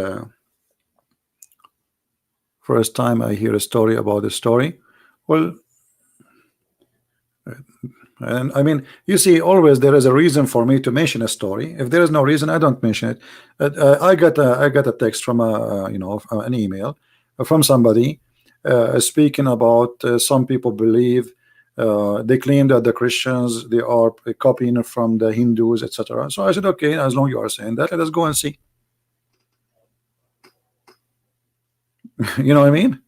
first time I hear a story about a story, well, and I mean, you see, always there is a reason for me to mention a story. If there is no reason, I don't mention it. I got a text from an email from somebody speaking about some people believe they claim that the Christians, they are copying from the Hindus, etc. So I said, okay, as long as you are saying that, let us go and see. You know what I mean?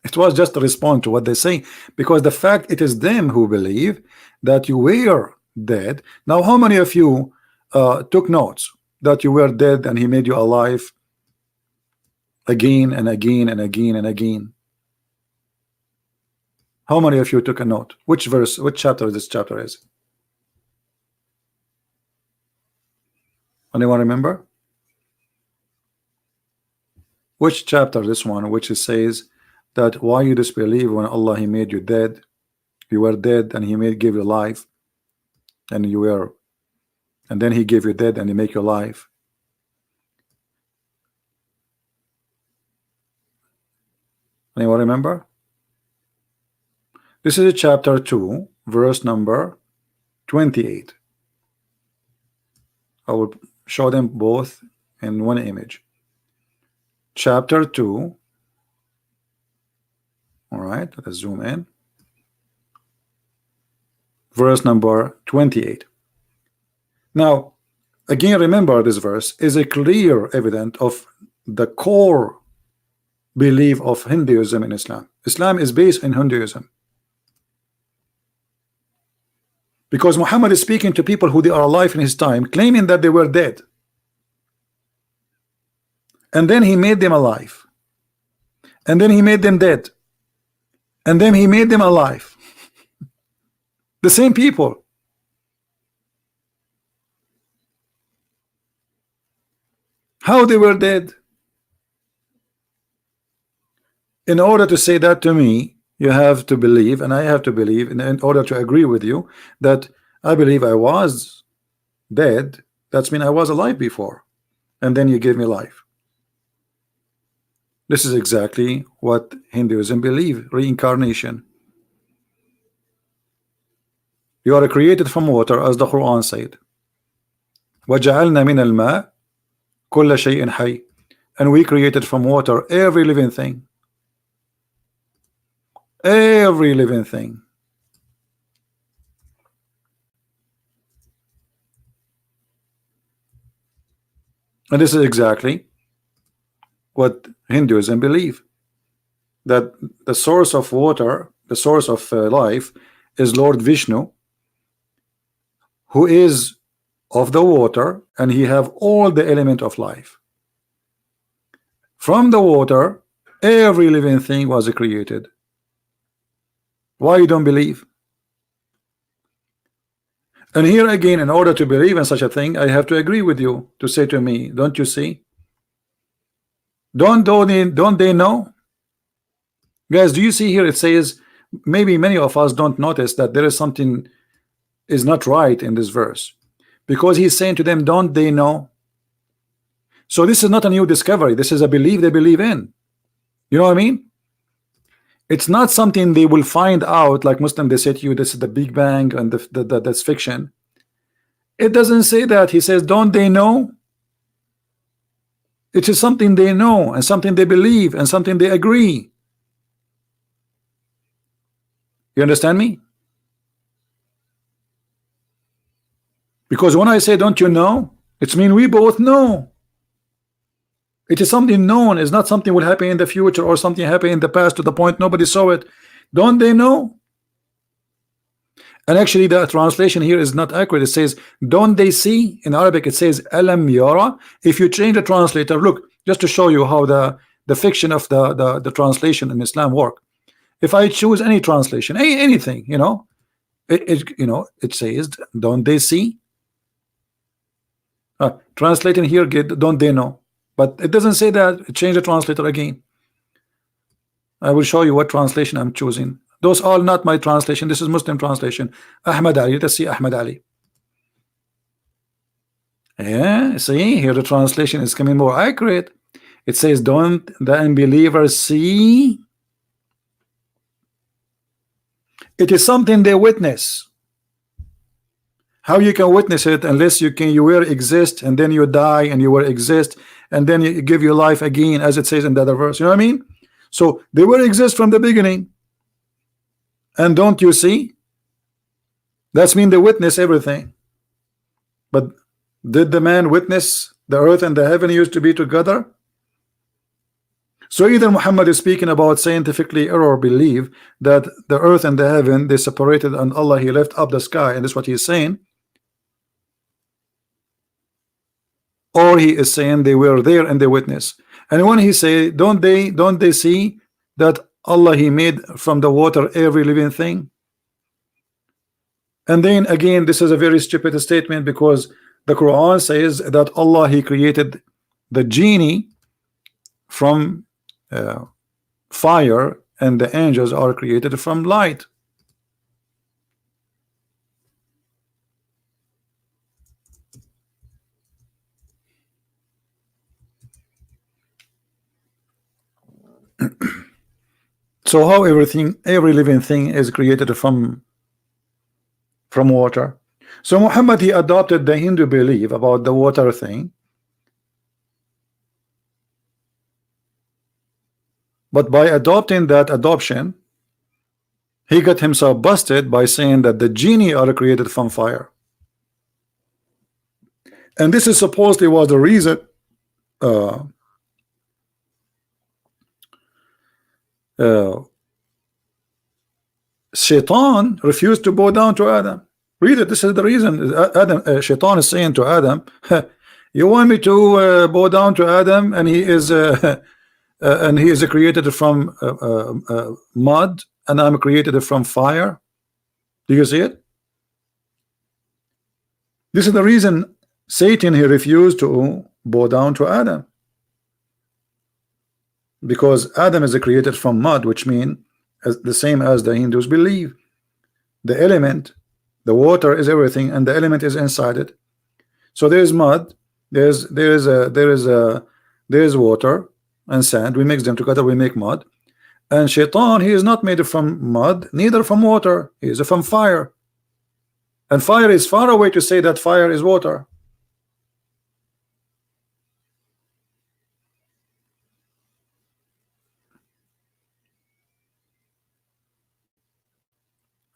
It was just to respond to what they say, because the fact it is them who believe that you were dead. Now, how many of you took notes that you were dead and he made you alive again and again and again and again? How many of you took a note? Which verse, which chapter this chapter is? Anyone remember? Which chapter this one, which it says that why you disbelieve when Allah he made you dead, you were dead and he gave you life, and you were, and then he gave you dead and he make you alive. Anyone remember? This is chapter 2, verse number 28. I will show them both in one image. Chapter 2. All right, let us zoom in. Verse number 28. Now, again, remember this verse is a clear evidence of the core belief of Hinduism and Islam. Islam is based in Hinduism. Because Muhammad is speaking to people who they are alive in his time, claiming that they were dead. And then he made them alive. And then he made them dead. And then he made them alive. The same people. How they were dead? In order to say that to me, you have to believe, and I have to believe, in order to agree with you, that I believe I was dead. That's mean I was alive before. And then you gave me life. This is exactly what Hinduism believe, reincarnation. You are created from water, as the Quran said. وَجَعَلْنَا مِنَ الْمَاءِ كُلَّ شَيْءٍ حَيٍّ. and we created from water every living thing. Every living thing. And this is exactly what Hinduism believe, that the source of water, the source of life, is Lord Vishnu, who is of the water, and he have all the element of life. From the water, every living thing was created. Why you don't believe? And here again, in order to believe in such a thing, I have to agree with you, to say to me, don't you see? Don't they know? Guys, do you see here it says, maybe many of us don't notice that there is something is not right in this verse, because he's saying to them, don't they know? So this is not a new discovery, this is a belief they believe in. You know what I mean? It's not something they will find out, like Muslim, they say to you, this is the Big Bang and that's fiction. It doesn't say that. He says, don't they know? It is something they know, and something they believe, and something they agree. You understand me? Because when I say don't you know, it's mean we both know. It is something known. It's not something will happen in the future or something happened in the past to the point nobody saw it. Don't they know? And actually the translation here is not accurate. It says, don't they see? In Arabic it says alam yara. If you change the translator, look, just to show you how the fiction of the translation in Islam work. If I choose any translation, anything, you know, it says, don't they see? Translating here, don't they know? But it doesn't say that. Change the translator again. I will show you what translation I'm choosing. Those are not my translation. This is Muslim translation. Ahmad Ali. Let's see Ahmad Ali. Yeah, see here the translation is coming more accurate. It says, don't the unbelievers see? It is something they witness. How you can witness it unless you will exist, and then you die, and you will exist, and then you give your life again, as it says in the other verse. You know what I mean? So they will exist from the beginning. And don't you see? That's mean they witness everything. But did the man witness the earth and the heaven used to be together? So either Muhammad is speaking about scientifically error belief that the earth and the heaven they separated, and Allah he left up the sky, and that's what he's saying, or he is saying they were there and they witness. And when he say, don't they see that Allah he made from the water every living thing? And then again, this is a very stupid statement, because the Quran says that Allah he created the genie from fire, and the angels are created from light. So how every living thing is created from water? So Muhammad he adopted the Hindu belief about the water thing, but by adopting that adoption, he got himself busted by saying that the genie are created from fire. And this is supposedly was the reason Shaitan refused to bow down to Adam. Read it. This is the reason. Shaitan is saying to Adam, you want me to bow down to Adam, and he is created from mud, and I'm created from fire? Do you see it? This is the reason Satan he refused to bow down to Adam, because Adam is created from mud, which means the same as the Hindus believe. The element, the water is everything, and the element is inside it. So there's mud, there's water and sand. We mix them together, we make mud. And Shaitan, he is not made from mud, neither from water. He is from fire. And fire is far away to say that fire is water.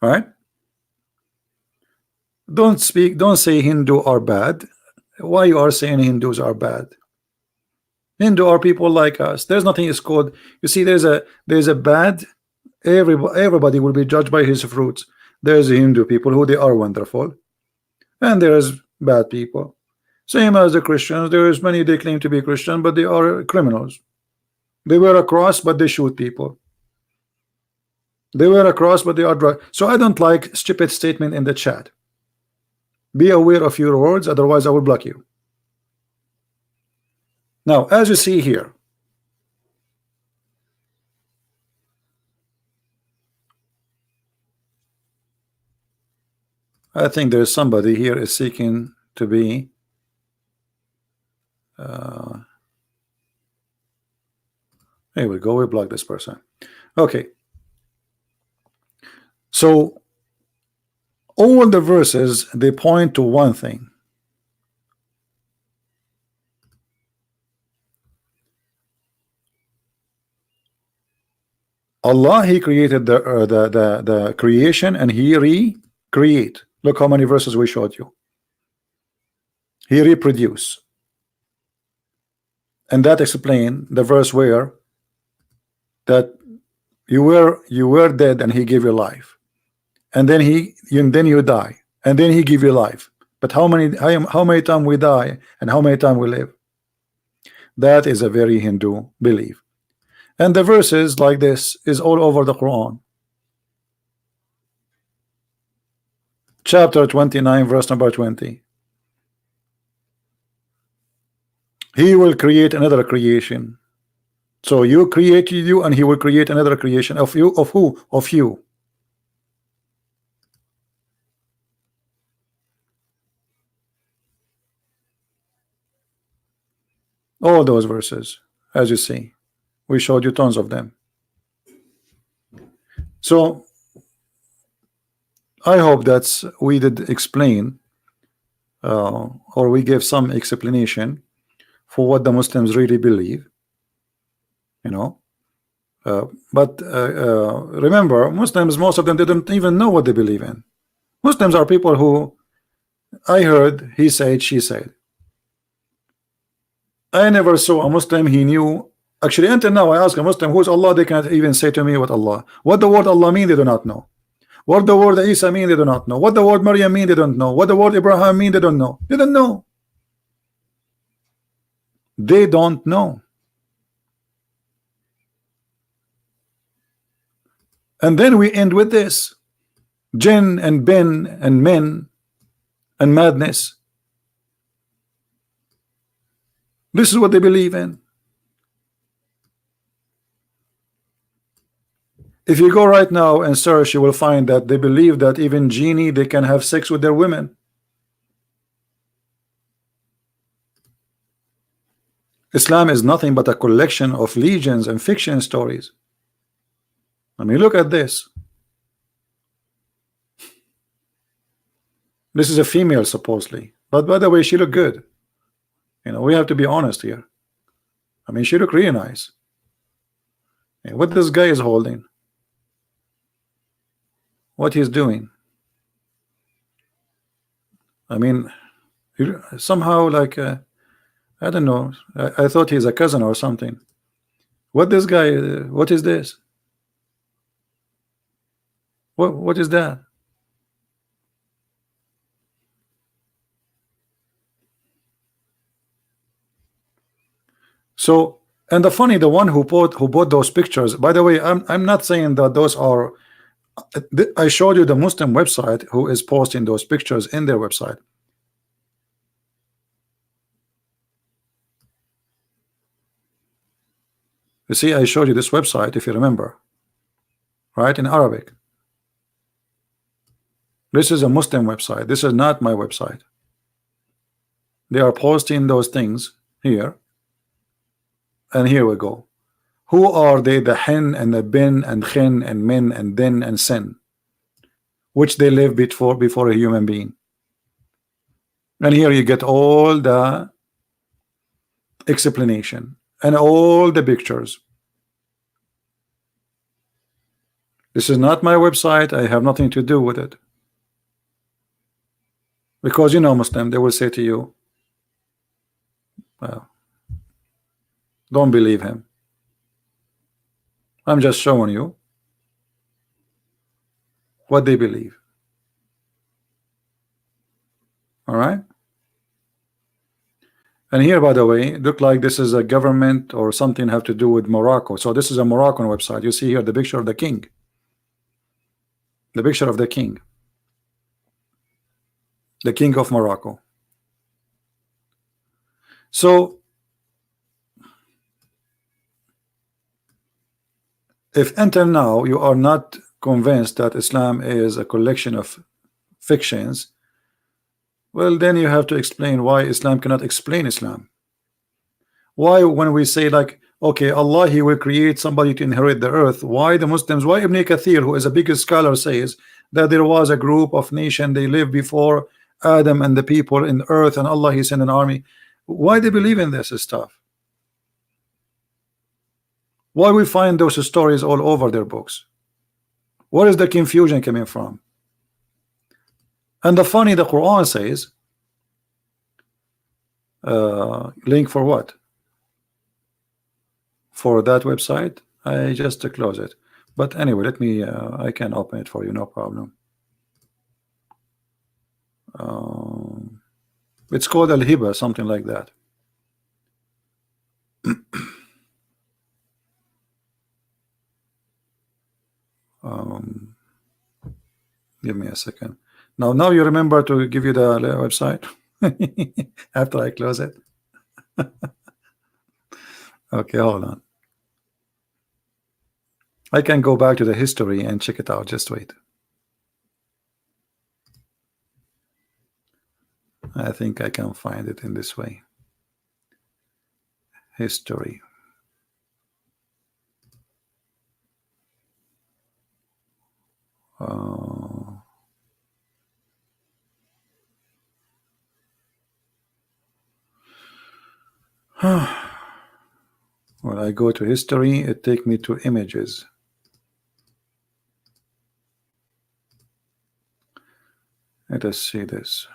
right? Don't say Hindu are bad. Why you are saying Hindus are bad? Hindu are people like us. There's nothing is called. You see, there's a bad. Everybody will be judged by his fruits. There's Hindu people who they are wonderful, and there's bad people. Same as the Christians. There is many they claim to be Christian, but they are criminals. They wear a cross, but they shoot people. They wear a cross, but they are drug. So I don't like stupid statement in the chat. Be aware of your words, otherwise I will block you. Now, as you see here, I think there's somebody here is seeking to be here we go, we block this person. Okay, so all the verses, they point to one thing. Allah, he created the creation, and he recreate. Look how many verses we showed you. He reproduce, and that explain the verse where that you were dead and he gave you life, and then you die, and then he give you life. But how many times we die and how many times we live? That is a very Hindu belief. And the verses like this is all over the Quran. Chapter 29, verse number 20. He will create another creation. So you create you, and he will create another creation of you. Of who? Of you. All those verses, as you see, we showed you tons of them. So I hope that's we did explain or we gave some explanation for what the Muslims really believe, you know. But remember, Muslims, most of them, they don't even know what they believe in. Muslims are people who, I heard, he said, she said. I never saw a Muslim he knew. Actually, until now, I ask a Muslim who's Allah, they cannot even say to me what Allah. What the word Allah mean, they do not know. What the word Isa mean, they do not know. What the word Maryam mean, they don't know. What the word Abraham mean, they don't know. They don't know. They don't know. And then we end with this: jinn and bin and men and madness. This is what they believe in. If you go right now and search, you will find that they believe that even genie, they can have sex with their women. Islam is nothing but a collection of legends and fiction stories. I mean, look at this. This is a female, supposedly. But by the way, she looked good. You know, we have to be honest here. I mean, she looked really nice. And what this guy is holding, what he's doing. I mean, somehow like, I don't know. I thought he's a cousin or something. What this guy, what is this? What is that? So, and the funny, the one who bought those pictures, by the way, I'm not saying that those are, I showed you the Muslim website who is posting those pictures in their website. You see, I showed you this website, if you remember, right, in Arabic. This is a Muslim website. This is not my website. They are posting those things here. And here we go. Who are they? The hen and the bin and khin and min and din and sin, which they live before a human being. And here you get all the explanation and all the pictures. This is not my website. I have nothing to do with it. Because you know, Muslim, they will say to you, well, don't believe him. I'm just showing you what they believe. All right. And here, by the way, look like this is a government or something have to do with Morocco. So this is a Moroccan website. You see here the picture of the king. The picture of the king. The king of Morocco. So if until now you are not convinced that Islam is a collection of fictions, well, then you have to explain why Islam cannot explain Islam. Why, when we say like, okay, Allah, he will create somebody to inherit the earth, why the Muslims, why Ibn Kathir, who is a biggest scholar, says that there was a group of nation, they lived before Adam and the people in earth, and Allah, he sent an army. Why they believe in this stuff? Why we find those stories all over their books? Where is the confusion coming from? And the funny, the Quran says, link for what? For that website? I just close it. But anyway, let me, I can open it for you, no problem. It's called Al-Hiba, something like that. Give me a second. Now you remember to give you the website after I close it. Okay, hold on. I can go back to the history and check it out. Just wait. I think I can find it in this way. History. When I go to history, it takes me to images. Let us see this.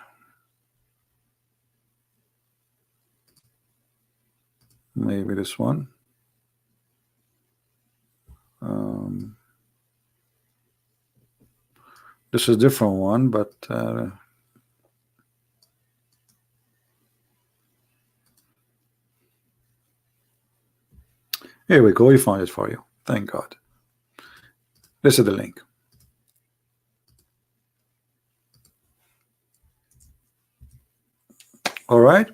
Maybe this one. This is a different one, but here we go. We found it for you. Thank God. This is the link. All right.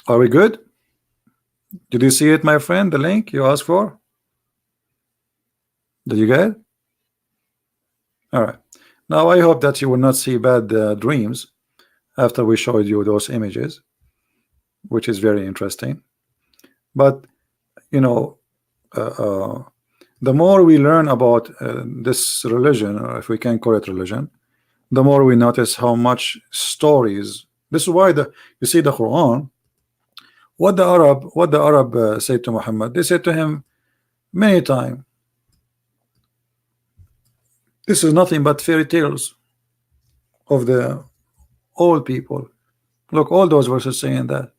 Are we good? Did you see it, my friend? The link you asked for? Did you get it? All right. Now I hope that you will not see bad dreams after we showed you those images, which is very interesting. But you know, the more we learn about this religion, or if we can call it religion, the more we notice how much stories. This is why you see the Quran. What the Arab said to Muhammad, they said to him many times, this is nothing but fairy tales of the old people. Look, all those verses saying that.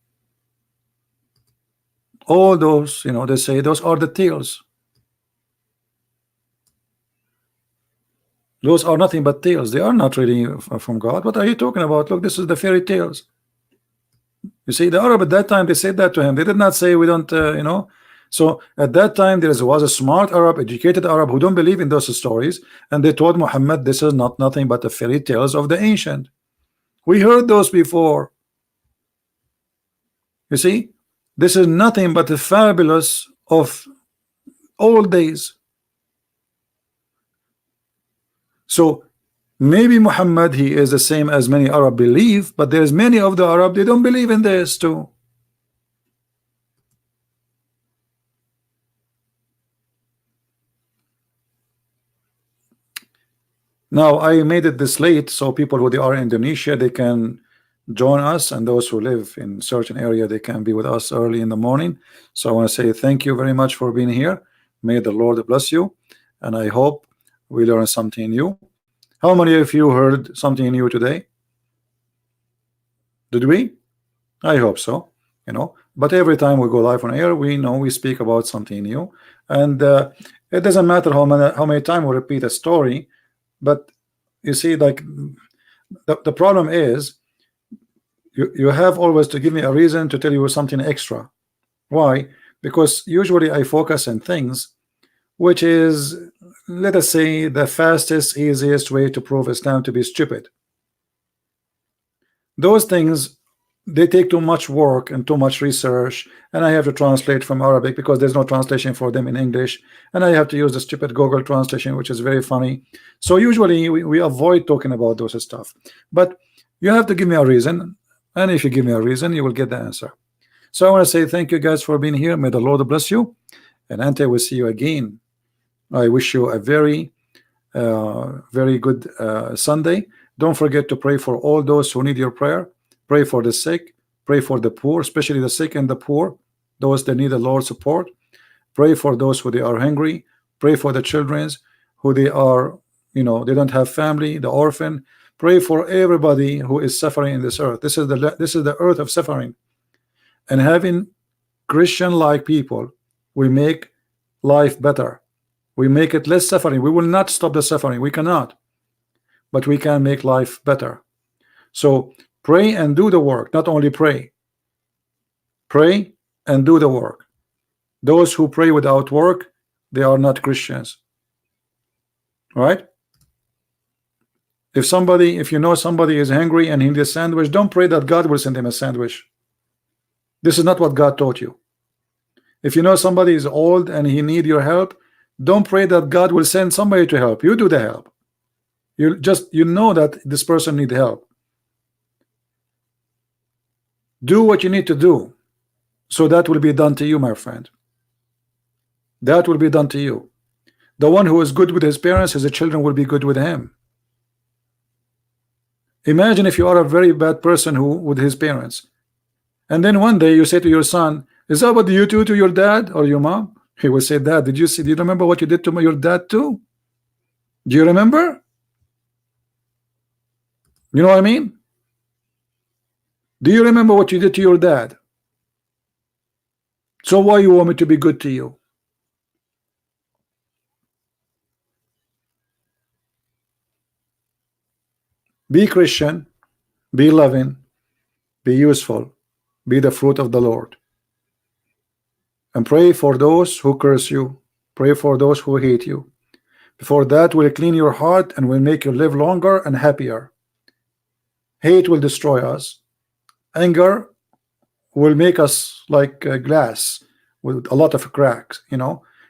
All those, you know, they say those are the tales. Those are nothing but tales. They are not really from God. What are you talking about? Look, this is the fairy tales. You see, the Arab at that time, they said that to him. They did not say we don't, you know. So at that time, there was a smart Arab, educated Arab who don't believe in those stories, and they told Muhammad, this is not nothing but the fairy tales of the ancient. We heard those before. You see, this is nothing but the fabulous of old days. So maybe Muhammad, he is the same as many Arab believe, but there's many of the Arab, they don't believe in this too. Now I made it this late so people who they are in Indonesia, they can join us, and those who live in certain area, they can be with us early in the morning. So I want to say thank you very much for being here. May the Lord bless you, and I hope we learn something new. How many of you heard something new today? Did we? I hope so. But every time we go live on air, we know we speak about something new, and it doesn't matter how many times we repeat a story. But you see, like, the problem is, you have always to give me a reason to tell you something extra. Why? Because usually I focus on things which is, let us say, the fastest, easiest way to prove Islam to be stupid. Those things, they take too much work and too much research, and I have to translate from Arabic because there's no translation for them in English, and I have to use the stupid Google translation, which is very funny. So usually we avoid talking about those stuff, but you have to give me a reason, and if you give me a reason, you will get the answer. So I want to say thank you guys for being here. May the Lord bless you, and until we see you again, I wish you a very good Sunday. Don't forget to pray for all those who need your prayer. Pray for the sick, pray for the poor, especially the sick and the poor, those that need the Lord's support. Pray for those who they are hungry. Pray for the children who they are, they don't have family, the orphan. Pray for everybody who is suffering in this earth. This is the earth of suffering, and having Christian-like people, we make life better. We make it less suffering. We will not stop the suffering. We cannot, but we can make life better. So pray and do the work. Not only pray and do the work. Those who pray without work, they are not Christians, right? If you know somebody is hungry and he needs a sandwich, don't pray that God will send him a sandwich. This is not what God taught you. If you know somebody is old and he needs your help, don't pray that God will send somebody to help. You do the help. You know that this person needs help. Do what you need to do, so that will be done to you, my friend. That will be done to you. The one who is good with his parents, his children will be good with him. Imagine if you are a very bad person with his parents, and then one day you say to your son, is that what you do to your dad or your mom? He will say, Dad, do you remember what you did to your dad too? Do you remember? You know what I mean? Do you remember what you did to your dad? So why you want me to be good to you? Be Christian, be loving, be useful, be the fruit of the Lord, and pray for those who curse you. Pray for those who hate you. For that will clean your heart and will make you live longer and happier. Hate will destroy us. Anger will make us like glass with a lot of cracks.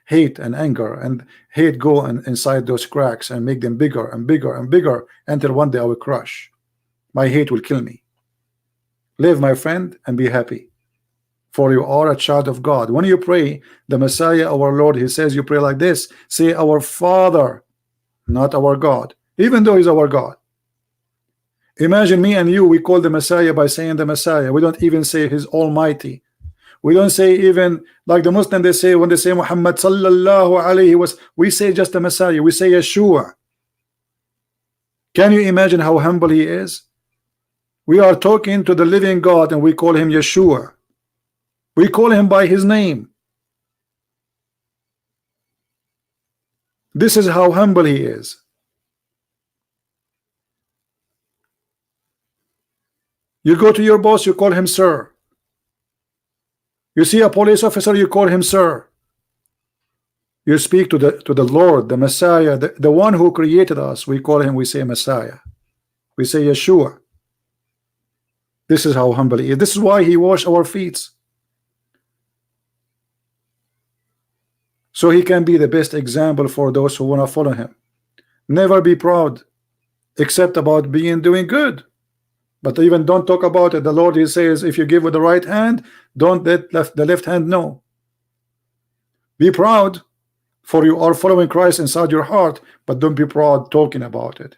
Hate and anger and hate go inside those cracks and make them bigger and bigger and bigger until one day I will crush. My hate will kill me. Live, my friend, and be happy, for you are a child of God. When you pray the Messiah, our Lord, he says you pray like this: say our Father, not our God, even though he's our God. Imagine me and you, we call the Messiah by saying the Messiah. We don't even say his Almighty. We don't say, even like the Muslim, they say, when they say Muhammad sallallahu alayhi was, we say just the Messiah. We say Yeshua. Can you imagine how humble he is? We are talking to the living God and we call him Yeshua. We call him by his name. This is how humble he is. You go to your boss, you call him sir. You see a police officer, you call him sir. You speak to the Lord, the Messiah, the one who created us. We call him, we say Messiah. We say Yeshua. This is how humble he is. This is why he washed our feet, so he can be the best example for those who want to follow him. Never be proud except about doing good. But even don't talk about it. The Lord, he says, if you give with the right hand, don't let the left hand know. Be proud, for you are following Christ inside your heart, but don't be proud talking about it.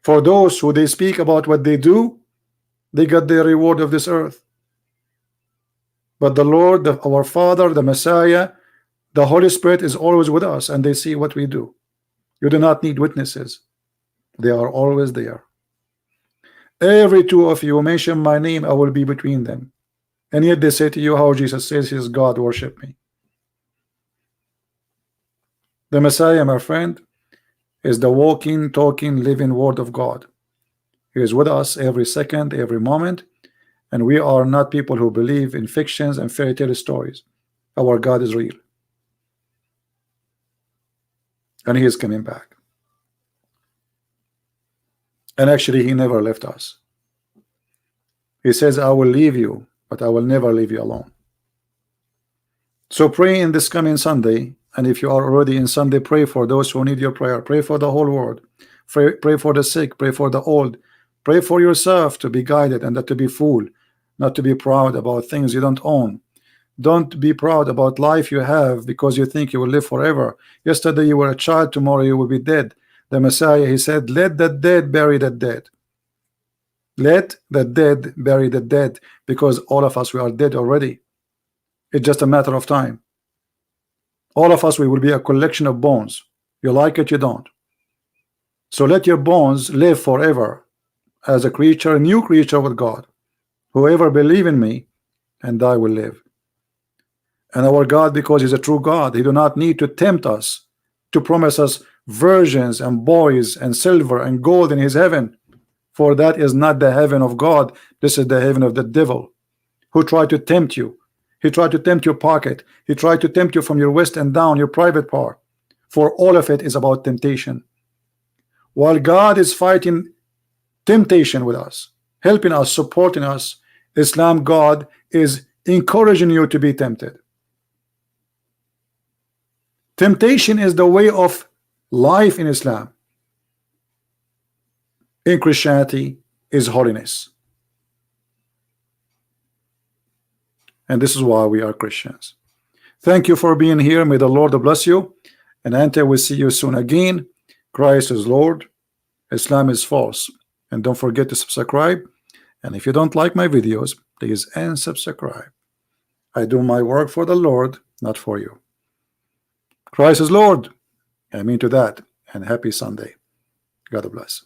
For those who they speak about what they do, they got their reward of this earth. But the Lord, our Father, the Messiah, the Holy Spirit is always with us, and they see what we do. You do not need witnesses. They are always there. Every two of you mention my name, I will be between them. And yet they say to you how Jesus says he is God, worship me. The Messiah, my friend, is the walking, talking, living word of God. He is with us every second, every moment, and we are not people who believe in fictions and fairy tale stories. Our God is real, and he is coming back. And actually, he never left us. He says, I will leave you, but I will never leave you alone. So pray in this coming Sunday, and if you are already in Sunday, pray for those who need your prayer. Pray for the whole world. Pray for the sick. Pray for the old. Pray for yourself to be guided and not to be fooled, not to be proud about things you don't own. Don't be proud about life you have because you think you will live forever. Yesterday you were a child, tomorrow you will be dead. The Messiah, he said, let the dead bury the dead. Let the dead bury the dead, because all of us, we are dead already. It's just a matter of time. All of us, we will be a collection of bones. You like it, you don't. So let your bones live forever as a creature, a new creature with God. Whoever believe in me and I will live. And our God, because he's a true God, he do not need to tempt us to promise us virgins and boys and silver and gold in his heaven, for that is not the heaven of God. This is the heaven of the devil, who tried to tempt you. He tried to tempt your pocket. He tried to tempt you from your waist and down, your private part. For all of it is about temptation. While God is fighting temptation with us, helping us, supporting us, Islam God is encouraging you to be tempted. Temptation is the way of life in Islam. In Christianity is holiness. And this is why we are Christians. Thank you for being here. May the Lord bless you. And until we see you soon again, Christ is Lord, Islam is false. And don't forget to subscribe. And if you don't like my videos, please unsubscribe. I do my work for the Lord, not for you. Christ is Lord. I mean to that. And happy Sunday. God bless.